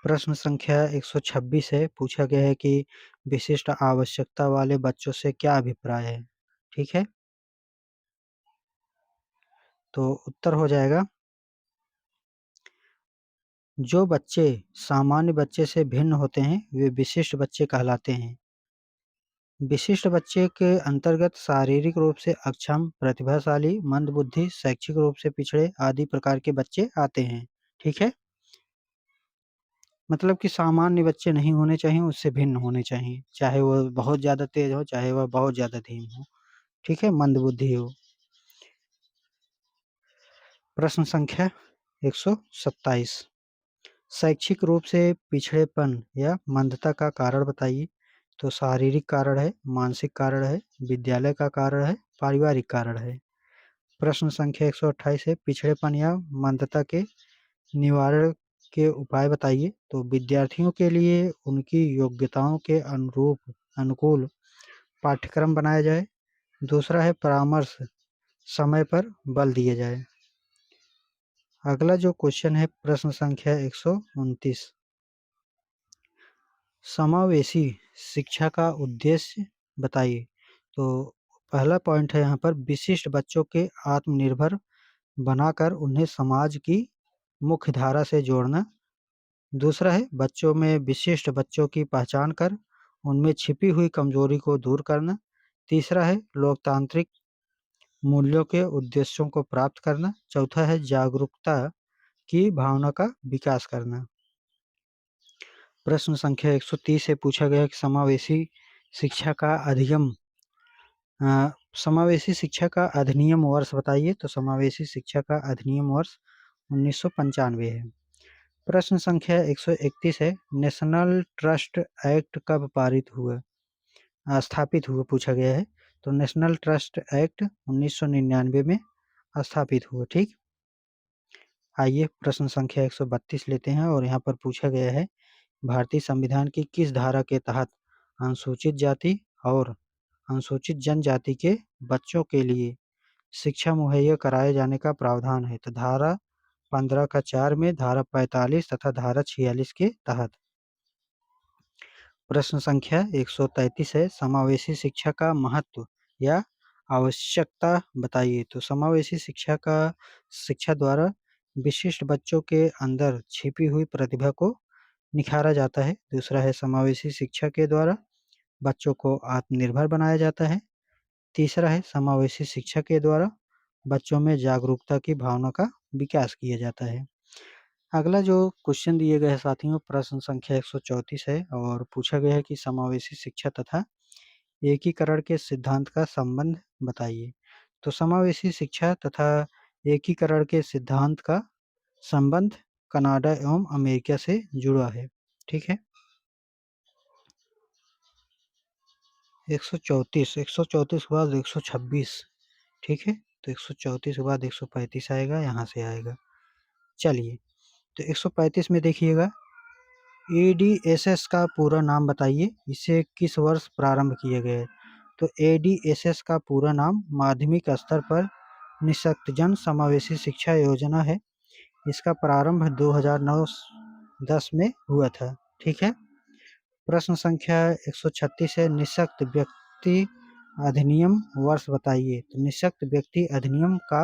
प्रश्न संख्या 126 है, पूछा गया है कि विशिष्ट आवश्यकता वाले बच्चों से क्या अभिप्राय है? ठीक है? तो उत्तर हो जाएगा जो बच्चे सामान्य बच्चे से भिन्न होते हैं, वे विशिष्ट बच्चे कहलाते हैं। विशिष्ट बच्चे के अंतर्गत शारीरिक रूप से अक्षम, प्रतिभाशाली, मंदबुद्धि, शैक्षिक रूप से पिछड़े आदि प्रकार के बच्चे आते हैं। ठीक है? मतलब कि सामान्य बच्चे नहीं होने चाहिए, उससे भिन्न होने चाहिए। चाहे वो बहुत ज़्यादा तेज़ हो, चाहे वह बहुत ज़्यादा धीम हो। ठीक है? मंदबुद्धि हो। प्रश्न संख्या 127, शैक्षिक रूप से पिछड़ेपन या मंदता का कारण बताइए। तो शारीरिक कारण है, मानसिक कारण है, विद्यालय का कारण है, पारिवारिक कारण है। प्रश्न संख्या 128 है, पिछड़ेपन या मंदता के निवारण के उपाय बताइए। तो विद्यार्थियों के लिए उनकी योग्यताओं के अनुकूल पाठ्यक्रम बनाया जाए। दूसरा है परामर्श समय पर बल दिया जाए। अगला जो क्वेश्चन है प्रश्न संख्या 129, समावेशी शिक्षा का उद्देश्य बताइए। तो पहला पॉइंट है यहाँ पर, विशिष्ट बच्चों के आत्मनिर्भर बनाकर उन्हें समाज की मुख्य धारा से जोड़ना। दूसरा है बच्चों में विशिष्ट बच्चों की पहचान कर उनमें छिपी हुई कमजोरी को दूर करना। तीसरा है लोकतांत्रिक मूल्यों के उद्देश्यों को प्राप्त करना। चौथा है जागरूकता की भावना का विकास करना। प्रश्न संख्या 130 से पूछा गया कि समावेशी शिक्षा का अधिनियम वर्ष बताइए। तो समावेशी शिक्षा का अधिनियम वर्ष 1995 है। प्रश्न संख्या 131 है, नेशनल ट्रस्ट एक्ट कब स्थापित हुआ पूछा गया है। तो नेशनल ट्रस्ट एक्ट 1999 में स्थापित हुआ। ठीक, आइए प्रश्न संख्या 132 लेते हैं और यहाँ पर पूछा गया है, भारतीय संविधान की किस धारा के तहत अनुसूचित जाति और अनुसूचित जनजाति के बच्चों के लिए शिक्षा मुहैया कराए जाने का प्रावधान है। तो धारा 15 का 4 में, धारा 45 तथा धारा 46 के तहत। प्रश्न संख्या 133 है, समावेशी शिक्षा का महत्व या आवश्यकता बताइए। तो समावेशी शिक्षा द्वारा विशिष्ट बच्चों के अंदर छिपी हुई प्रतिभा को निखारा जाता है। दूसरा है समावेशी शिक्षा के द्वारा बच्चों को आत्मनिर्भर बनाया जाता है। तीसरा है समावेशी शिक्षा के द्वारा बच्चों में जागरूकता की भावना का विकास किया जाता है। अगला जो क्वेश्चन दिए गए हैं साथियों, प्रश्न संख्या 134 है और पूछा गया है कि समावेशी शिक्षा तथा एकीकरण के सिद्धांत का संबंध बताइए। तो समावेशी शिक्षा तथा एकीकरण के सिद्धांत का संबंध कनाडा एवं अमेरिका से जुड़ा है। ठीक है, 134 के बाद 126। ठीक है, तो 134 के बाद 135 आएगा, यहाँ से आएगा। चलिए, तो 135 में देखिएगा, एडीएसएस का पूरा नाम बताइए, इसे किस वर्ष प्रारंभ किया गया है। तो एडीएसएस का पूरा नाम माध्यमिक स्तर पर निःशक्तजन समावेशी शिक्षा योजना है। इसका प्रारंभ 2009-10 में हुआ था। ठीक है, प्रश्न संख्या 136 है, निःशक्त व्यक्ति अधिनियम वर्ष बताइए। तो निःशक्त व्यक्ति अधिनियम का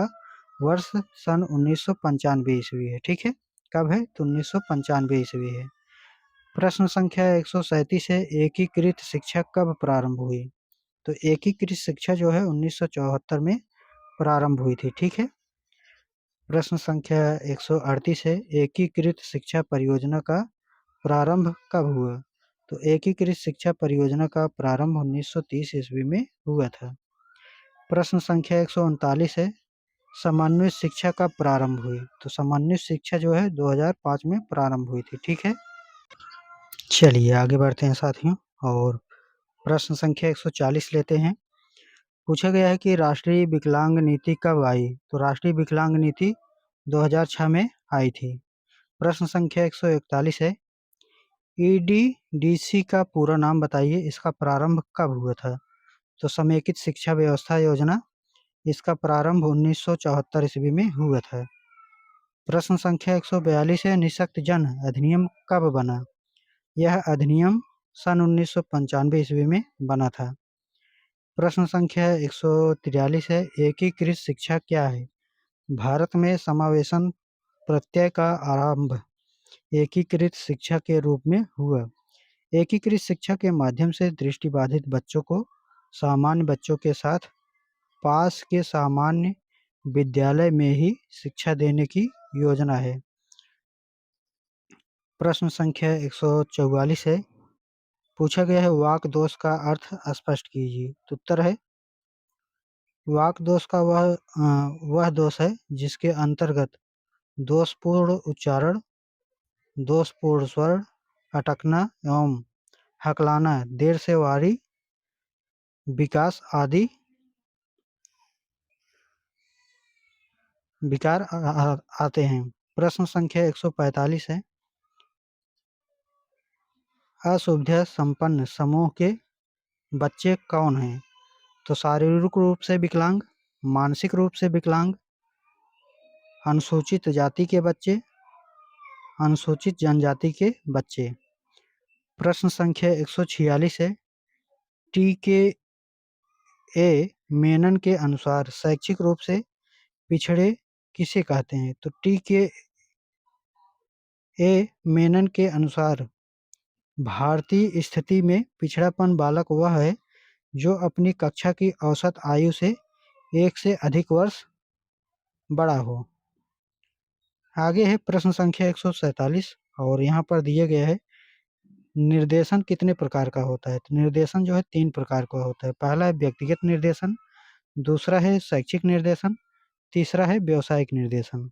वर्ष सन 1995 ईस्वी है। ठीक है, कब है? तो 1995 ईस्वी है। प्रश्न संख्या 137 है, एकीकृत शिक्षा कब प्रारंभ हुई। तो एकीकृत शिक्षा जो है 1974 में प्रारंभ हुई थी। ठीक है, प्रश्न संख्या 138 है, एकीकृत शिक्षा परियोजना का प्रारंभ कब हुआ। तो एकीकृत शिक्षा परियोजना का प्रारंभ 1930 ईस्वी में हुआ था। प्रश्न संख्या 139 है, समन्वित शिक्षा कब प्रारंभ हुई। तो समन्वित शिक्षा जो है 2005 में प्रारंभ हुई थी। ठीक है, चलिए आगे बढ़ते हैं साथियों और प्रश्न संख्या 140 लेते हैं। पूछा गया है कि राष्ट्रीय विकलांग नीति कब आई। तो राष्ट्रीय विकलांग नीति 2006 में आई थी। प्रश्न संख्या 141 है, ईडीडीसी का पूरा नाम बताइए, इसका प्रारंभ कब हुआ था। तो समेकित शिक्षा व्यवस्था योजना, इसका प्रारंभ 1974 ईस्वी में हुआ था। प्रश्न संख्या 142 है, निःशक्त जन अधिनियम कब बना। यह अधिनियम सन 1995 ईस्वी में बना था। प्रश्न संख्या 143 है, एकीकृत शिक्षा क्या है। भारत में समावेशन प्रत्यय का आरंभ एकीकृत शिक्षा के रूप में हुआ। एकीकृत शिक्षा के माध्यम से दृष्टिबाधित बच्चों को सामान्य बच्चों के साथ पास के सामान्य विद्यालय में ही शिक्षा देने की योजना है। प्रश्न संख्या 144 है, पूछा गया है वाक दोष का अर्थ स्पष्ट कीजिए। तो उत्तर है, वाक दोष का वह दोष है जिसके अंतर्गत दोषपूर्ण उच्चारण, दोषपूर्ण स्वर, अटकना एवं हकलाना, देर से वारी, विकास आदि विकार आते हैं। प्रश्न संख्या 145 है, असुविधा संपन्न समूह के बच्चे कौन हैं? तो शारीरिक रूप से विकलांग, मानसिक रूप से विकलांग, अनुसूचित जाति के बच्चे, अनुसूचित जनजाति के बच्चे। प्रश्न संख्या 146 है, टी के ए मेनन के अनुसार शैक्षिक रूप से पिछड़े किसे कहते हैं? तो टी के ए मेनन के अनुसार भारतीय स्थिति में पिछड़ापन बालक वह है जो अपनी कक्षा की औसत आयु से 1 से अधिक वर्ष बड़ा हो। आगे है प्रश्न संख्या 147 और यहाँ पर दिए गए है निर्देशन कितने प्रकार का होता है? तो निर्देशन जो है 3 प्रकार का होता है। पहला है व्यक्तिगत निर्देशन, दूसरा है शैक्षिक निर्देशन, तीसरा है व्यावसायिक निर्देशन।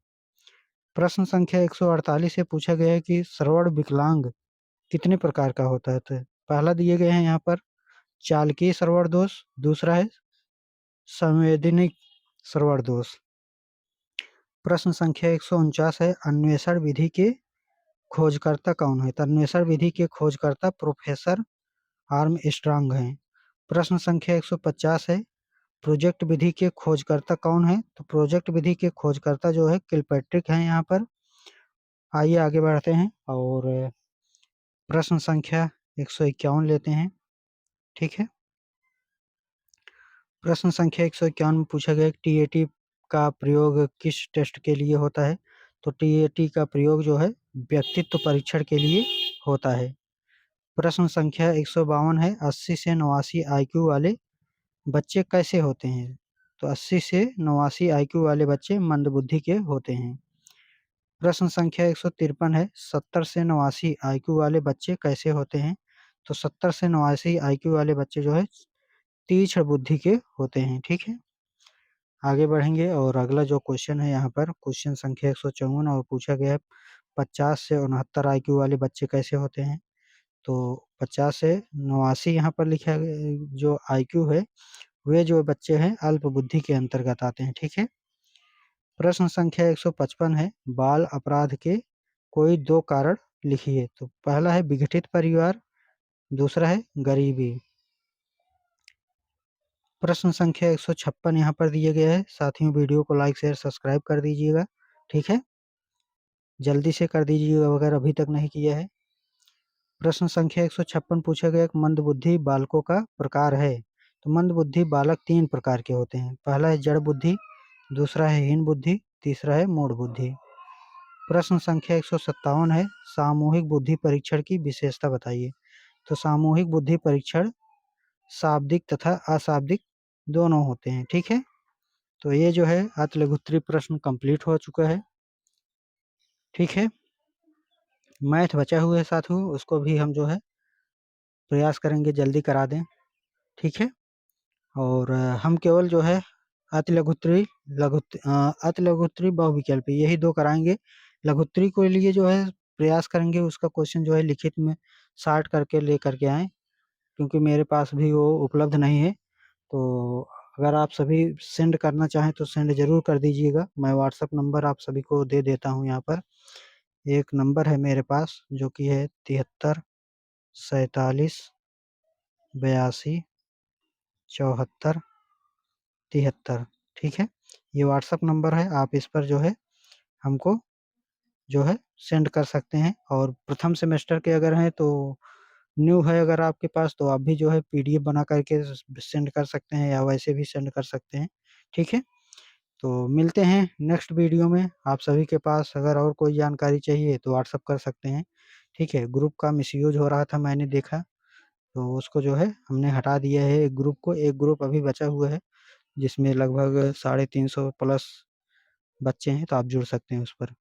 प्रश्न संख्या 148 से पूछा गया है कि श्रवण विकलांग कितने प्रकार का होता है? तो पहला दिए गए हैं यहाँ पर चालकीय श्रवण दोष, दूसरा है संवेदनिक श्रवण दोष। प्रश्न संख्या 149 है, अन्वेषण विधि के खोजकर्ता कौन है? तो अन्वेषण विधि के खोजकर्ता प्रोफेसर आर्मस्ट्रांग हैं। प्रश्न संख्या 150 है, प्रोजेक्ट विधि के खोजकर्ता कौन है? तो प्रोजेक्ट विधि के खोजकर्ता जो है किलपैट्रिक हैं यहाँ पर। आइए आगे बढ़ते हैं और प्रश्न संख्या 151 लेते हैं, ठीक है। प्रश्न संख्या 151 में पूछा गया कि टीएटी का प्रयोग किस टेस्ट के लिए होता है? तो टीएटी का प्रयोग जो है व्यक्तित्व परीक्षण के लिए होता है। प्रश्न संख्या 152 है, 80 से 89 आईक्यू वाले बच्चे कैसे होते हैं? तो 80 से 89 आईक्यू वाले बच्चे मंदबुद्धि के होते हैं। प्रश्न संख्या 153 है, 70 से 89 आईक्यू वाले बच्चे कैसे होते हैं? तो 70 से 89 आईक्यू वाले बच्चे जो है तीक्ष्ण बुद्धि के होते हैं, ठीक है। आगे बढ़ेंगे और अगला जो क्वेश्चन है यहाँ पर क्वेश्चन संख्या 154 और पूछा गया है 50 से 69 आईक्यू वाले बच्चे कैसे होते हैं? तो 50 से 89 यहाँ पर लिखा जो आईक्यू है वे जो बच्चे हैं अल्प बुद्धि के अंतर्गत आते हैं, ठीक है। प्रश्न संख्या 155 है, बाल अपराध के कोई 2 कारण लिखिए। तो पहला है विघटित परिवार, दूसरा है गरीबी। प्रश्न संख्या 156 यहाँ पर दिए गए हैं। साथियों वीडियो को लाइक शेयर सब्सक्राइब कर दीजिएगा, ठीक है। जल्दी से कर दीजिएगा अगर अभी तक नहीं किया है। प्रश्न संख्या 156 पूछा गया मंदबुद्धि बालकों का प्रकार है। तो मंदबुद्धि बालक 3 प्रकार के होते हैं। पहला है जड़ बुद्धि, दूसरा है हीन बुद्धि, तीसरा है मूढ़ बुद्धि। प्रश्न संख्या 157 है, सामूहिक बुद्धि परीक्षण की विशेषता बताइए। तो सामूहिक बुद्धि परीक्षण शाब्दिक तथा अशाब्दिक दोनों होते हैं, ठीक है। तो ये जो है अतिलघुत्तरीय प्रश्न कंप्लीट हो चुका है, ठीक है। मैथ बचा हुआ है साथियों, उसको भी हम जो है प्रयास करेंगे जल्दी करा दें, ठीक है। और हम केवल जो है अतिलघुत्तरीय अतिलघुत्तरीय बहुविकल्पी यही 2 कराएंगे। लघुत्तरी के लिए जो है प्रयास करेंगे उसका क्वेश्चन जो है लिखित में शार्ट करके लेकर के आएँ, क्योंकि मेरे पास भी वो उपलब्ध नहीं है। तो अगर आप सभी सेंड करना चाहें तो सेंड ज़रूर कर दीजिएगा। मैं व्हाट्सएप नंबर आप सभी को दे देता हूँ यहाँ पर। एक नंबर है मेरे पास जो कि है 73 47 82 74 73, ठीक है। ये व्हाट्सएप नंबर है, आप इस पर जो है हमको जो है सेंड कर सकते हैं। और प्रथम सेमेस्टर के अगर हैं तो न्यू है अगर आपके पास तो आप भी जो है पीडीएफ बना करके सेंड कर सकते हैं या वैसे भी सेंड कर सकते हैं, ठीक है। तो मिलते हैं नेक्स्ट वीडियो में। आप सभी के पास अगर और कोई जानकारी चाहिए तो व्हाट्सएप कर सकते हैं, ठीक है। ग्रुप का मिसयूज हो रहा था मैंने देखा, तो उसको जो है हमने हटा दिया है एक ग्रुप को। एक ग्रुप अभी बचा हुआ है जिसमें लगभग 350 प्लस बच्चे हैं, तो आप जुड़ सकते हैं उस पर।